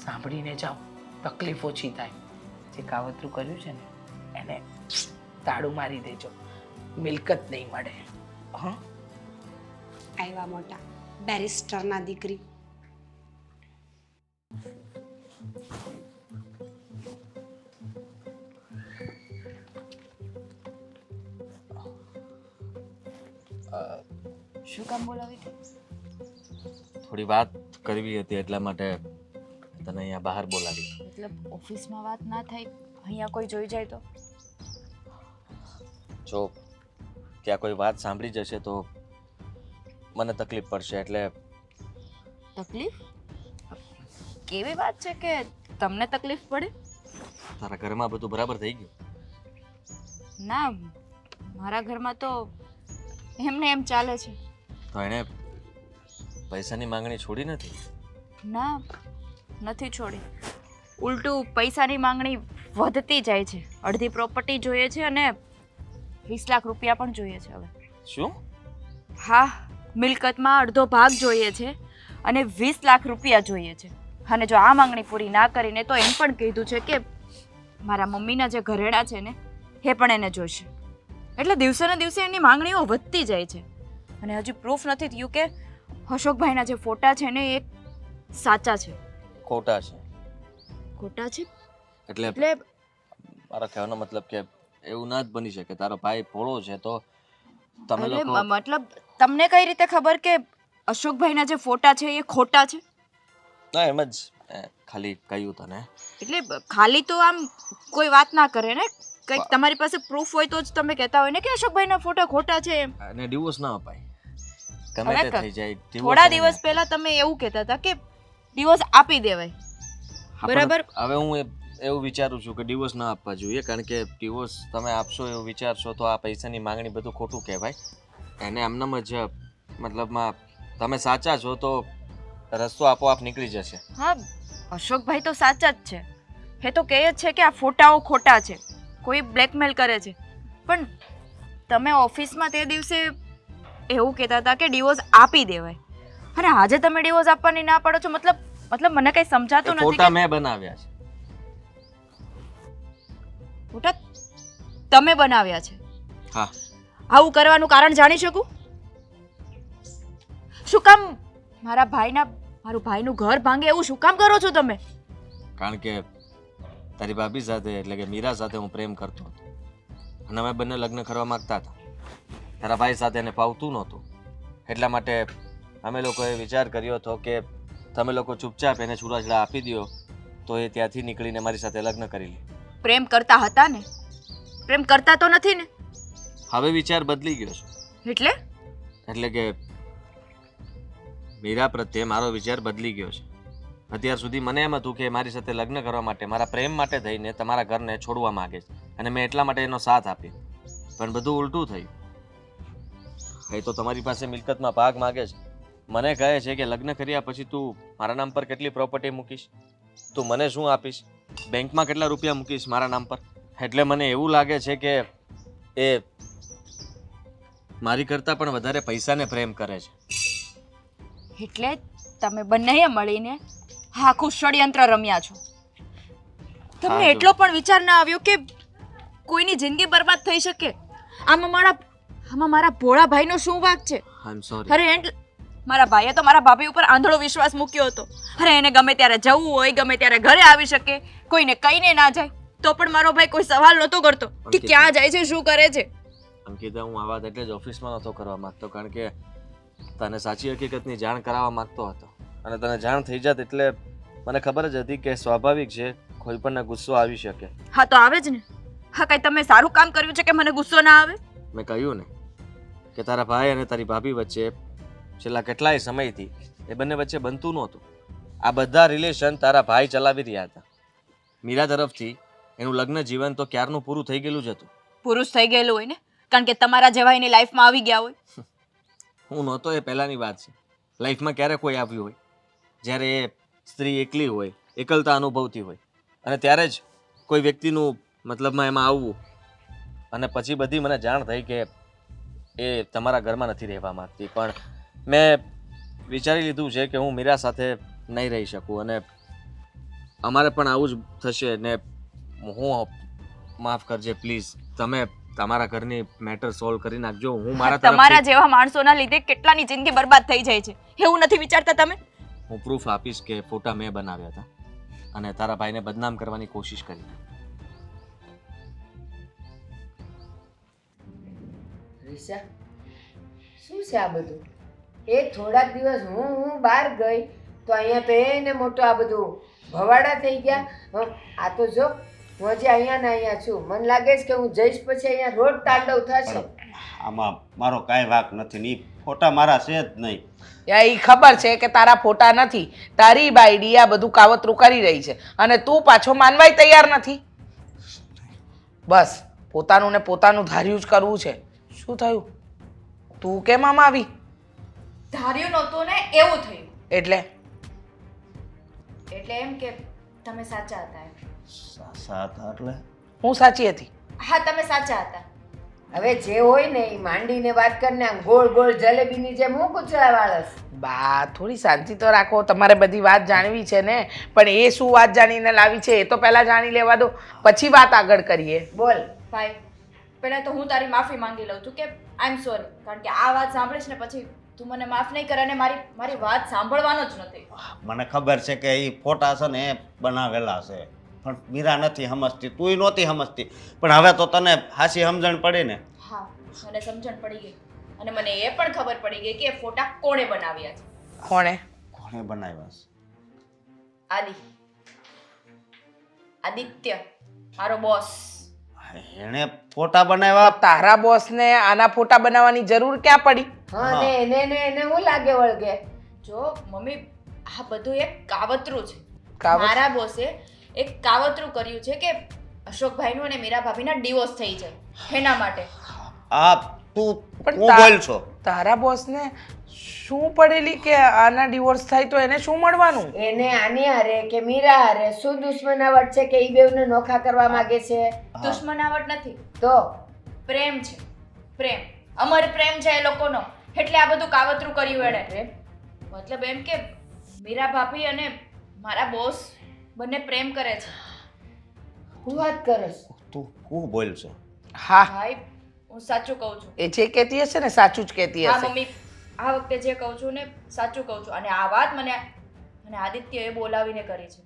સાંભળીને જાઓ, તકલીફ ઓછી થાય. જે કાવતરું કર્યું છે ને એને તાળું મારી દેજો, મિલકત નહીં મળે. હા, આવ્યા મોટા બેરિસ્ટરના દીકરી. શું કામ બોલાવી હતી? થોડી વાત કરવી હતી એટલા માટે તને અહીંયા બહાર બોલાવી. મતલબ ઓફિસમાં વાત ના થાય, અહીંયા કોઈ જોઈ જાય તો? જો ત્યાં કોઈ વાત સાંભળી જશે તો મને તકલીફ પડશે, એટલે તકલીફ? કેવી વાત છે કે તમને તકલીફ પડે? તારા ઘરમાં બધું બરાબર થઈ ગયું? ના, મારા ઘરમાં તો એમને એમ ચાલે છે. તો એણે પૈસાની માંગણી છોડી નથી? ના, નથી છોડી. ઉલટું પૈસાની માંગણી વધતી જાય છે. અડધી પ્રોપર્ટી જોઈએ છે અને 20 લાખ રૂપિયા પણ જોઈએ છે હવે. શું? હા, મિલકતમાં અડધો ભાગ જોઈએ છે અને 20 લાખ રૂપિયા જોઈએ છે. અને જો આ માંગણી પૂરી ના કરીને તો એમ પણ કીધું છે કે મારા મમ્મીના જે ઘરેણા છે ને એ પણ એને જોઈશે. એટલે દિવસે ને દિવસે એની માંગણીઓ વધતી જાય છે. અને હજી પ્રૂફ નથી થયું કે અશોકભાઈના જે ફોટા છે ને એ સાચા છે. ખોટા છે? ખોટા છે એટલે એટલે મારો કહેવાનો મતલબ કે એવું ના જ બની શકે. તારો ભાઈ ભોળો છે તો તમે અરે લોકો મતલબ તમને કઈ રીતે ખબર કે અશોકભાઈના જે ફોટા છે એ ખોટા છે? ના, એમ જ ખાલી કહ્યું તને. એટલે ખાલી તો આમ કોઈ વાત ના કરે ને, કંઈક તમારી પાસે પ્રૂફ હોય તો જ તમે કહેતા હોય ને કે અશોકભાઈના ફોટા ખોટા છે એમ. અને ડિવોર્સ ના અપાય, ગમે હવે તે થઈ જાય. થોડા દિવસ પહેલા તમે એવું કહેતા હતા કે ડિવોર્સ આપી દેવાય, બરાબર? હવે હું એવું વિચારું છું કે ડિવોર્સ ના આપવા જોઈએ, કારણ કે ડિવોર્સ તમે આપશો એવું વિચારશો તો આ પૈસાની માંગણી બધું ખોટું કહેવાય. એને આમનામ જ મતલબમાં તમે સાચા છો તો રસ્તો આપોઆપ નીકળી જશે. હા, અશોકભાઈ તો સાચા જ છે. એ તો કહે જ છે કે આ ફોટાઓ ખોટા છે, કોઈ બ્લેકમેલ કરે છે. પણ તમે ઓફિસમાં તે દિવસે એવું કહેતા હતા કે ડિવોર્સ આપી દેવાય અને આજે તમે ડિવોર્સ આપવાની ના પાડો છો. મતલબ મને કઈ સમજાતું નથી. ફોટા મેં બનાવ્યા છે. ફોટા તમે બનાવ્યા છે? હા. આવું કરવાનું કારણ જાણી શકું? શું કામ મારું ભાઈનું ઘર ભાંગે એવું શું કામ કરો છો તમે? કારણ કે તારી ભાભી સાથે એટલે કે મીરા સાથે હું પ્રેમ કરતો હતો અને અમે બંને લગ્ન કરવા માંગતા હતા. તારા ભાઈ સાથે એને ફાવતું નહોતું, એટલા માટે અમે લોકોએ વિચાર કર્યો હતો કે તમે લોકો ચૂપચાપ એને છૂટાછેડા આપી દો તો એ ત્યાંથી નીકળીને મારી સાથે લગ્ન કરી લે. પ્રેમ કરતા હતા ને? પ્રેમ કરતા તો નથી ને? હવે વિચાર બદલી ગયો છે. એટલે કે મીરા પ્રત્યે મારો વિચાર બદલી ગયો છે. અત્યાર સુધી મને એમ હતું કે મારી સાથે લગ્ન કરવા માટે, મારા પ્રેમ માટે થઈને તમારા ઘરને છોડવા માંગે છે અને મેં એટલા માટે એનો સાથ આપ્યો. પણ બધું ઉલટું થયું. એ તો તમારી પાસે મિલકતમાં ભાગ માંગે છે. મને કહે છે કે લગ્ન કર્યા પછી તું મારા નામ પર કેટલી પ્રોપર્ટી મૂકીશ, તું મને શું આપીશ, બેંકમાં કેટલા રૂપિયા મૂકીશ મારા નામ પર. એટલે મને એવું લાગે છે કે એ મારી કરતાં પણ વધારે પૈસાને પ્રેમ કરે છે. એટલે તમે બંનેએ મળીને આખું ષડયંત્ર રમ્યા છો. તમને એટલો પણ વિચાર ના આવ્યો કે કોઈની જિંદગી બરબાદ થઈ શકે? આમાં મારા ભોળા ભાઈનો શું વાંક છે? આઈ એમ સોરી. અરે મારા ભાઈએ તો મારા ભાભી ઉપર આંધળો વિશ્વાસ મૂક્યો હતો. અરે એને ગમે ત્યારે જવું હોય, ગમે ત્યારે ઘરે આવી શકે, કોઈને કહીને ના જાય, તો પણ મારો ભાઈ કોઈ સવાલ નહોતો કરતો કે ક્યાં જાય છે, શું કરે છે. અંકિતા, હું આ વાત એટલે જ ઓફિસમાં નહોતો કરવા માંગતો, કારણ કે તને સાચી હકીકતની જાણ કરાવવા માંગતો હતો અને તને જાણ થઈ જાત એટલે મને ખબર જ હતી કે સ્વાભાવિક છે કોઈ પણને ગુસ્સો આવી શકે. હા તો આવે જ ને. હા, કઈ તમે સારું કામ કર્યું છે કે મને ગુસ્સો ના આવે? મેં કહ્યું ને કે તારા ભાઈ અને તારી ભાભી વચ્ચે છેલ્લા કેટલાય સમયથી એ બંને વચ્ચે બનતું નહોતું. આ બધા રિલેશન તારા ભાઈ ચલાવી રહ્યા હતા. મીરા તરફથી એનું લગ્ન જીવન તો ક્યારનું પૂરું થઈ ગયેલું જ હતું. પુરુષ થઈ ગયેલું હોય ને, કારણ કે તમારા જેવા એની લાઈફમાં આવી ગયા હોય. હું નહોતો એ પહેલાંની વાત છે. લાઈફમાં ક્યારે કોઈ આવ્યું હોય જ્યારે એ સ્ત્રી એકલી હોય, એકલતા અનુભવતી હોય અને ત્યારે જ કોઈ વ્યક્તિનું મતલબમાં એમાં આવવું. અને પછી બધી મને જાણ થઈ કે એ તમારા ઘરમાં નથી રહેવા માંગતી, પણ મેં વિચારી લીધું છે કે હું મીરા સાથે નહીં રહી શકું અને અમારે પણ આવું જ થશે ને હું માફ કરજે પ્લીઝ. તમે તમારા ઘરની મેટર સોલ્વ કરી નાખજો. હું મારા તમારા તરફથી જેવા માણસોના લીધે કેટલાની જિંદગી બરબાદ થઈ જાય છે એવું નથી વિચારતા તમે? હું પ્રૂફ આપીશ કે ફોટા મેં બનાવ્યા હતા અને તારા ભાઈને બદનામ કરવાની કોશિશ કરી. રીસા શું છે આ બધું? એ થોડાક દિવસ હું બહાર ગઈ તો અહીંયા તો એને મોટો આ બધું ભવાડા થઈ ગયા. આ તો જો હું હજી અહીંયા ને અહીંયા છું. મને લાગે છે કે હું જઈશ પછી અહીંયા રોજ તાંડવ થશે. આમાં મારો કાંઈ વાંક નથી ને ઈ ફોટા મારા છે જ નહીં. યા ઈ ખબર છે કે તારા ફોટા નથી, તારી બાયડી આ બધું કાવતરું કરી રહી છે અને તું પાછો માનવાય તૈયાર નથી. બસ પોતાનું ને પોતાનું ધાર્યું જ કરવું છે. શું થયું? તું કેમ આમ આવી? ધાર્યું નહોતું ને એવું થયું. એટલે એટલે એમ કે તમે સાચા હતા એમ. સાથ એટલે હું સાચી હતી? હા તમે સાચા હતા. હવે જે હોય ને એ માંડીને વાત કરીને આમ ગોળ ગોળ જલેબીની જેમ હું કૂચડા વાળસ. બા થોડી શાંતિ તો રાખો. તમારે બધી વાત જાણવી છે ને, પણ એ શું વાત જાણીને લાવી છે એ તો પહેલા જાણી લેવા દો, પછી વાત આગળ કરીએ. બોલ. ભાઈ પહેલા તો હું તારી માફી માંગી લઉં છું કે આઈ એમ સોરી, કારણ કે આ વાત સાંભળીશ ને પછી તું મને માફ નહીં કરે અને મારી વાત સાંભળવાનો જ નથી. મને ખબર છે કે એ ફોટા છે ને એ બનાવેલા છે, પણ મીરા નથી સમજતી, તુંય નહોતી સમજતી, પણ હવે તો તને હાસી સમજણ પડી ને. હા મને સમજણ પડી ગઈ અને મને એ પણ ખબર પડી ગઈ કે એ ફોટા કોણે બનાવ્યા છે. કોણે? કોણે બનાવ્યા છે? આદિત્ય મારો બોસ. એણે ફોટા બનાવ્યા? તારા બોસને આના ફોટા બનાવવાની જરૂર ક્યાં પડી? હા ને એને હું લાગે વળગે? જો મમ્મી આ બધું એક કાવતરું છે. કાવતરું? મારા બોસે એક કાવતરું કર્યું છે કે અશોકભાઈનું અને મીરા ભાભીના ડિવોર્સ થઈ જાય એના માટે. આ તું પણ હું બોલ છો? તારા બોસને શું પડેલી કે આના ડિવોર્સ થાય તો એને શું મળવાનું? એને આની હારે કે મીરા હારે શું દુશ્મનાવટ છે કે ઈ બેવને નોખા કરવા માંગે છે? દુશ્મનાવટ નથી, તો પ્રેમ છે. પ્રેમ, અમર પ્રેમ છે એ લોકોનો, એટલે આ બધું કાવતરું કર્યું એણે. મતલબ એમ કે મીરા ભાભી અને મારા બોસ બંને પ્રેમ કરે છે. હું વાત કરસ? તું હું બોલ છો? હા, ભાઈ હું સાચું કહું છું. એ જે કહેતી હશે ને સાચું જ કહેતી હા હશે. મમ્મી આ વખતે જે કહું છું ને સાચું કહું છું અને આ વાત મને આદિત્યએ બોલાવીને કરી છે.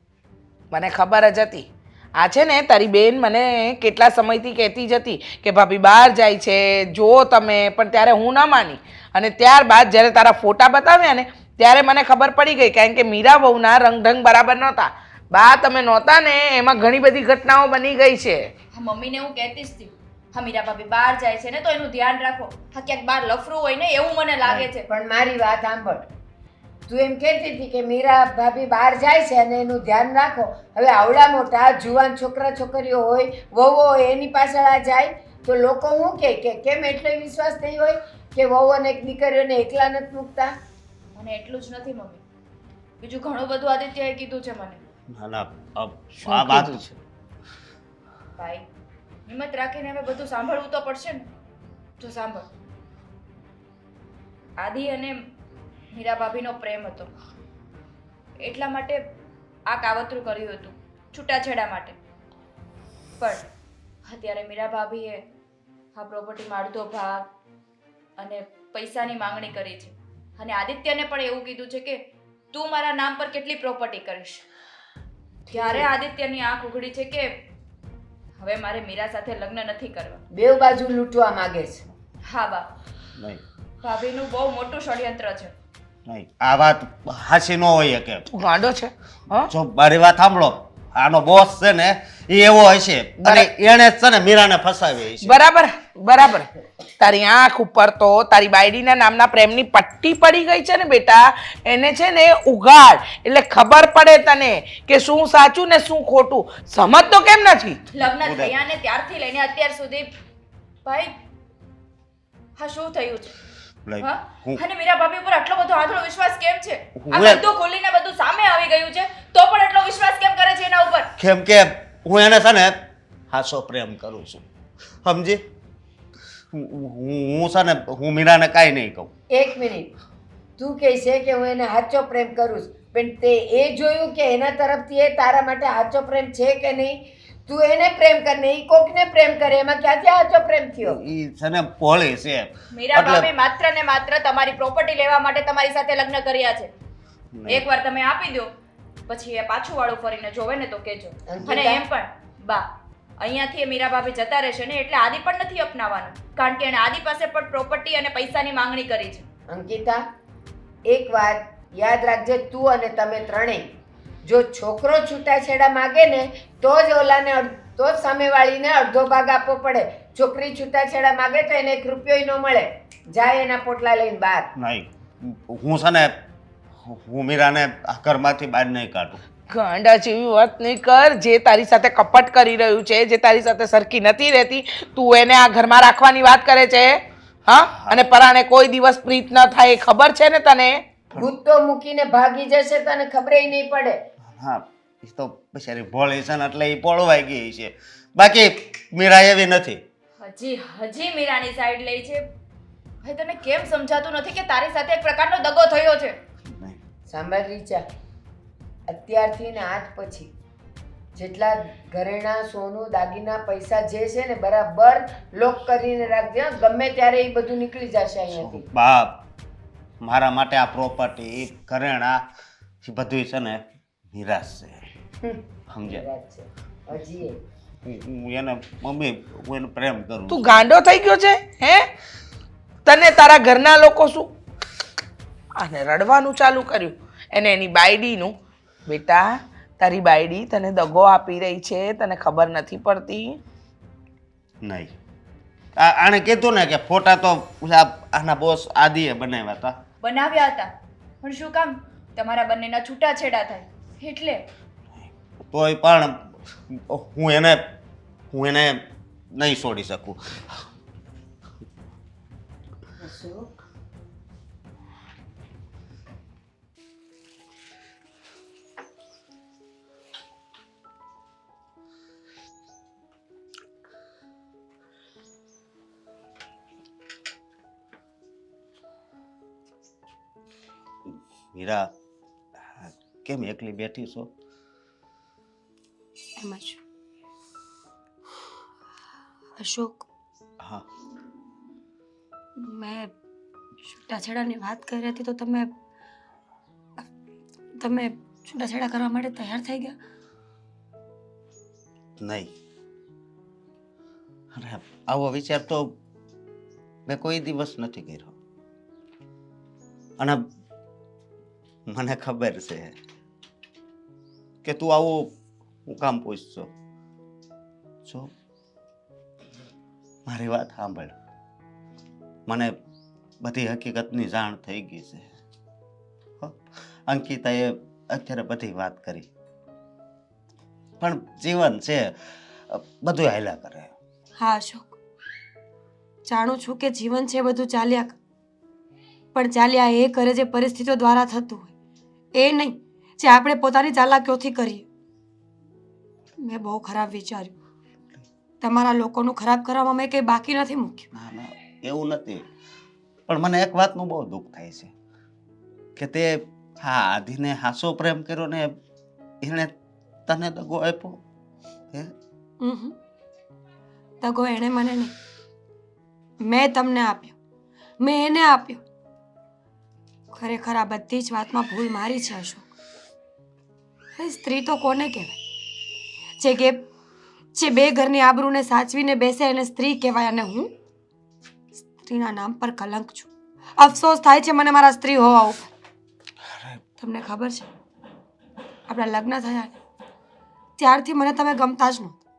મને ખબર જ હતી. આ છે ને તારી બેન મને કેટલા સમયથી કહેતી જ હતી કે ભાભી બહાર જાય છે જો તમે, પણ ત્યારે હું ન માની અને ત્યારબાદ જ્યારે તારા ફોટા બતાવ્યા ને ત્યારે મને ખબર પડી ગઈ, કારણ કે મીરા વહુના રંગઢંગ બરાબર નહોતા. બા તમે નહોતા ને એમાં ઘણી બધી ઘટનાઓ બની ગઈ છે. હા મમ્મીને હું કહેતી જ હતી હા મીરા ભાભી બહાર જાય છે ને તો એનું ધ્યાન રાખો. હા ક્યાંક બહાર લફરું હોય ને એવું મને લાગે છે. પણ મારી વાત સાંભળ. તું એમ કહેતી હતી કે મીરા ભાભી બહાર જાય છે અને એનું ધ્યાન રાખો. હવે આવડા મોટા જુવાન છોકરા છોકરીઓ હોય, વહુઓ હોય, એની પાછળ આ જાય તો લોકો શું કહે કે કેમ એટલો વિશ્વાસ નહીં હોય કે વહુ અને દીકરીઓને એકલા નથી મૂકતા? મને એટલું જ નથી મમ્મી, બીજું ઘણું બધું આદિત્યએ કીધું છે મને. ના ના શું આ વાત કીધું છે? ભાઈ હિંમત રાખીને હવે બધું સાંભળવું તો પડશે ને. જો સાંભળ, આદિ અને મીરા ભાભીનો પ્રેમ હતો એટલા માટે આ કાવતરું કર્યું હતું છૂટાછેડા માટે. પણ અત્યારે મીરા ભાભીએ આ પ્રોપર્ટીમાં અડધો ભાગ અને પૈસાની માંગણી કરી છે અને આદિત્યને પણ એવું કીધું છે કે તું મારા નામ પર કેટલી પ્રોપર્ટી કરીશ. ત્યારે આદિત્યની આંખ ઉઘડી છે કે હવે મારે મીરા સાથે લગ્ન નથી કરવા. બેવ બાજુ લૂંટવા માંગે છે. હા બા, નહીં ભાભીનું બહુ મોટું ષડયંત્ર છે. નહીં આ વાત હાસી ન હોય કે. તું ગાંડો છે? હા, જો મારી વાત સાંભળો, આનો બોસ છે ને એ એવો હશે અને એણે જ છે ને મીરાને ફસાવી હશે. બરાબર બરાબર. તારી આંખ ઉપર તો તારી બાયડીના નામના પ્રેમની પટ્ટી પડી ગઈ છે ને બેટા. એને છે ને ઉઘાડ એટલે ખબર પડે તને કે શું સાચું ને શું ખોટું. સમજ તો કેમ નથી? લગ્ન થયા ને ત્યારથી લઈને અત્યાર સુધી ભાઈ હા શું થયું છે? like, હા? હું અને મીરા ભાભી ઉપર આટલો બધો આંધળો વિશ્વાસ કેમ છે? આ હું બધું ખોલીને બધું સામે આવી ગયું છે તો પણ એટલો વિશ્વાસ કેમ કરે છે એના ઉપર? કેમ કે હું એને છે ને હાસો પ્રેમ કરું છું, સમજી? હું છે ને હું મીરાને કાંઈ નહીં કહું. એક મિનિટ. તું કહે છે કે હું એને સાચો પ્રેમ કરું છું, પણ તે એ જોયું કે એના તરફથી એ તારા માટે સાચો પ્રેમ છે કે નહીં? તું એને પ્રેમ કર ને એ કોકને પ્રેમ કરે, એમાં ક્યાંથી સાચો પ્રેમ થયો? ઈ છે ને ભોળી છે. મીરા એટલે- ભાભી માત્ર ને માત્ર તમારી પ્રોપર્ટી લેવા માટે તમારી સાથે લગ્ન કર્યા છે. નહીં. એકવાર તમે આપી દો પછી એ પાછું વાળું ફરીને જોવે ને તો કહેજો. અંકિતા? અને એમ પણ બા અહીંયાથી એ મીરા ભાભી જતા રહેશે ને એટલે આદિ પણ નથી અપનાવવાનું, કારણ કે એને આદિ પાસે પણ પ્રોપર્ટી અને પૈસાની માંગણી કરી છે. અંકિતા, એક વાત યાદ રાખજે, તું અને તમે ત્રણેય, જો છોકરો છૂટાછેડા માગે ને તો જ ઓલાને તો જ સામેવાળીને અડધો ભાગ આપવો પડે. છોકરી છૂટાછેડા માગે તો એને 1 રૂપિયો ન મળે. જાય એના પોટલા લઈને બહાર. નહીં, હું છે ને હું મીરાને આ ઘરમાંથી બહાર નહીં કાઢું. ગાંડા જેવી વાત નહીં કર. જે તારી સાથે કપટ કરી રહ્યું છે, જે તારી સાથે સરખી નથી રહેતી, તું એને આ ઘરમાં રાખવાની વાત કરે છે? હા, અને પરાણે કોઈ દિવસ પ્રીત ન થાય એ ખબર છે ને તને? ભૂત તો મૂકીને ભાગી જશે તને ખબરે નહીં પડે. હા, એ તો બિચારી ભોળી છે ને એટલે એ પોળવાઈ ગઈ છે. બાકી મીરા એવી નથી. હજી મીરાની સાઈડ લે છે. ભાઈ તને કેમ સમજાતું નથી કે તારી સાથે એક પ્રકારનો દગો થયો છે? નહીં. સાંભળ રીચા, અત્યારથી ને આજ પછી જેટલા ઘરેણા, સોનું, દાગીના, પૈસા જે છે ને બરાબર લોક કરીને રાખજે. હં? ગમે ત્યારે એ બધું નીકળી જશે અહીંયાથી. બાપ, મારા માટે આ પ્રોપર્ટી ઘરેણા એ બધું છે ને નિરાશ છે. સમજ્યા? વાત છે હજી એ. હું એને મમ્મી હું એને પ્રેમ કરું તું ગાંડો થઈ ગયો છે? હે, તને તારા ઘરના લોકો શું આને રડવાનું ચાલુ કર્યું? એને એની બાયડીનું. બેટા, તારી બાયડી તને દગો આપી રહી છે, તને ખબર નથી પડતી? નહીં. આણે કીધું ને કે ફોટા તો આના બોસ આદિએ બનાવ્યા હતા. બનાવ્યા હતા, પણ શું કામ? તમારા બંનેના છૂટાછેડા થાય એટલે. તોય પણ હું એને નહીં છોડી શકું. અશોક, મીરા, કેમ એકલી બેઠી છો? એમ જ. અશોક, હા. મેં છૂટાછેડાની વાત કરી હતી તો તમે છૂટાછેડા કરવા માટે તૈયાર થઈ ગયા? નહીં. અરે આવો વિચાર તો મેં કોઈ દિવસ નથી કર્યો. અને મને ખબર છે કે તું આવું હું કામ પૂછશો. જો મારી વાત સાંભળ, મને બધી હકીકતની જાણ થઈ ગઈ છે. હો, અંકિતાએ અત્યારે બધી વાત કરી, પણ જીવન છે બધું હાલ્યા કરે. હા અશોક, જાણું છું કે જીવન છે બધું ચાલ્યા કરે, પણ ચાલ્યા એ કરે જે પરિસ્થિતિઓ દ્વારા થતું હોય, એ નહીં જે આપણે પોતાની ચાલાકીઓથી કરીએ. મેં બહુ ખરાબ વિચાર્યું. તમારા લોકોનું ખરાબ કરવામાં મેં કંઈ બાકી નથી મૂક્યું. ના ના, એવું નથી, પણ મને એક વાતનું બહુ દુઃખ થાય છે કે તે હા આદિને હાસો પ્રેમ કર્યો ને એને તને દગો આપ્યો. હે, હમ. દગો એણે મને નહીં, મેં તમને આપ્યો, મેં એને આપ્યો. ખરેખર આ બધી જ વાતમાં ભૂલ મારી છે અશોક. અરે સ્ત્રી તો કોને કહેવાય? જે બે ઘરની આબરૂને સાચવીને બેસે એને સ્ત્રી કહેવાય, અને હું સ્ત્રીના નામ પર કલંક છું. અફસોસ થાય છે મને મારા સ્ત્રી હોવા ઉપર. તમને ખબર છે, આપણા લગ્ન થયા ને ત્યારથી મને તમે ગમતા જ નહોતા.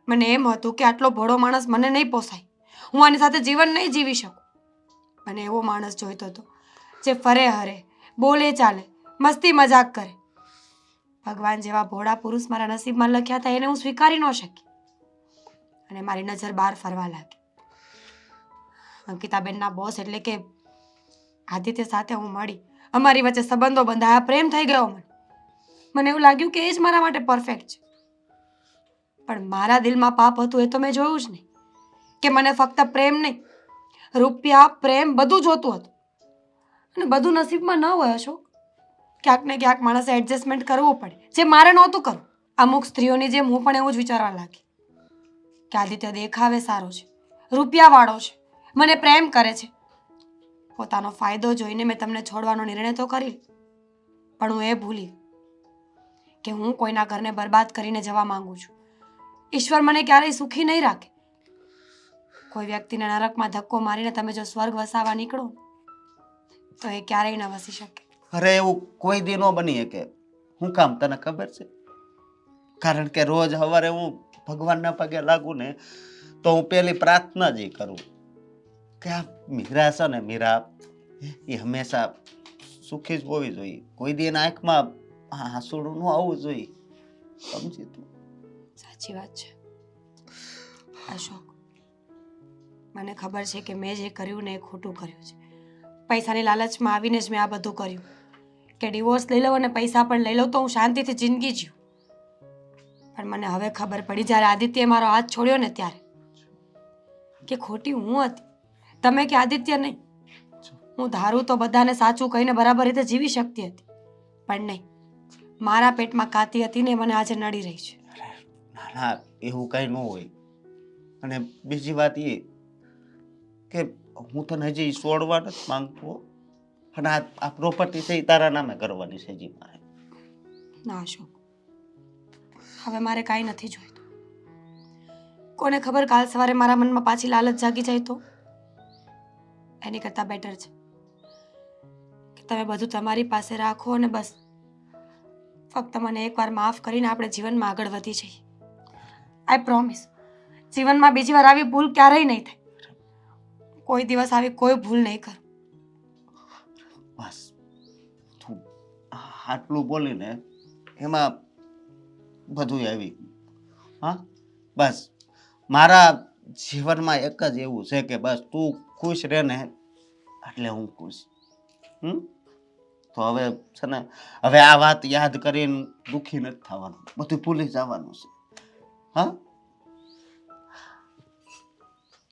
મને એમ હતું કે આટલો ભોળો માણસ મને નહીં પોસાય, હું આની સાથે જીવન નહીં જીવી શકું. મને એવો માણસ જોઈતો હતો જે ફરે હરે, બોલે ચાલે, મસ્તી મજાક કરે. ભગવાન જેવા ભોળા પુરુષ મારા નસીબમાં લખ્યા હતા, એને હું સ્વીકારી ન શકી અને મારી નજર બહાર ફરવા લાગી. અંકિતાબેનના બોસ એટલે કે આદિત્ય સાથે હું મળી, અમારી વચ્ચે સંબંધો બંધાયા, પ્રેમ થઈ ગયો. મને એવું લાગ્યું કે એ જ મારા માટે પરફેક્ટ છે. પણ મારા દિલમાં પાપ હતું એ તો મેં જોયું જ નહીં, કે મને ફક્ત પ્રેમ નહીં, રૂપિયા, પ્રેમ બધું જોતું હતું. અને બધું નસીબમાં ન હોય અશોક. ક્યાંક ને ક્યાંક માણસે એડજસ્ટમેન્ટ કરવું પડે, જે મારે નહોતું કરવું. અમુક સ્ત્રીઓની જેમ હું પણ એવું જ વિચારવા લાગી કે આદિત્ય દેખાવે સારો છે, રૂપિયાવાળો છે, મને પ્રેમ કરે છે. પોતાનો ફાયદો જોઈને મેં તમને છોડવાનો નિર્ણય તો કરી લીધો. પણ હું એ ભૂલી કે હું કોઈના ઘરને બરબાદ કરીને જવા માંગુ છું. ઈશ્વર મને ક્યારેય સુખી નહીં રાખે. કોઈ વ્યક્તિને નરકમાં ધક્કો મારીને તમે જો સ્વર્ગ વસાવવા નીકળો તો એ ક્યારેય ન વસી શકે. અરે એવું કોઈ દી ન બની શકે. હું કામ તને ખબર છે? કારણ કે રોજ સવારે હું ભગવાનના પગે લાગુ ને તો હું પેલી પ્રાર્થના જ કરું કે આ મીરા છે ને, મીરા એ હંમેશા સુખી જ હોવી જોઈએ. કોઈ દી એના આંખમાં આંસુડું ન આવવું જોઈએ. સમજી તું? સાચી વાત છે અશોક. મને ખબર છે કે મેં જે કર્યું ને એ ખોટું કર્યું છે. પૈસાની લાલચમાં આવીને જ મેં આ બધું કર્યું કે ડિવોર્સ લઈ લઉં અને પૈસા પણ લઈ લઉં તો હું શાંતિથી જિંદગી જીવું. પણ મને હવે ખબર પડી જ્યારે આદિત્યએ મારો હાથ છોડ્યો ને ત્યારે કે ખોટી હું હતી, તમે કે આદિત્ય નહીં. હું ધારું તો બધાને સાચું કહીને બરાબર રીતે જીવી શકતી હતી, પણ નહીં. મારા પેટમાં કાતી હતી ને મને આજે નડી રહી છે. ના ના, એવું કઈ ન હોય. અને બીજી વાત એ કે હું તને હજી છોડવા નથી માંગતો. અને આ પ્રોપર્ટી છે એ તારા નામે કરવાની છે હજી મારે. ના અશોક, હવે મારે કાંઈ નથી જોઈતું. કોને ખબર કાલ સવારે મારા મનમાં પાછી લાલચ જાગી જાય તો? એની કરતાં બેટર છે કે તમે બધું તમારી પાસે રાખો અને બસ ફક્ત મને એકવાર માફ કરીને આપણે જીવનમાં આગળ વધી જઈએ. આઈ પ્રોમિસ, જીવનમાં બીજી વાર આવી ભૂલ ક્યારેય નહીં થાય. કોઈ દિવસ આવી કોઈ ભૂલ નહીં કર. બસ તું આટલું બોલીને એમાં બધું આવી ગયું. હા, બસ મારા જીવનમાં એક જ એવું છે કે બસ તું ખુશ રહે ને એટલે હું ખુશ. તો હવે છે ને, હવે આ વાત યાદ કરીને દુઃખી નથી થવાનું, બધું ભૂલી જવાનું છે. હા,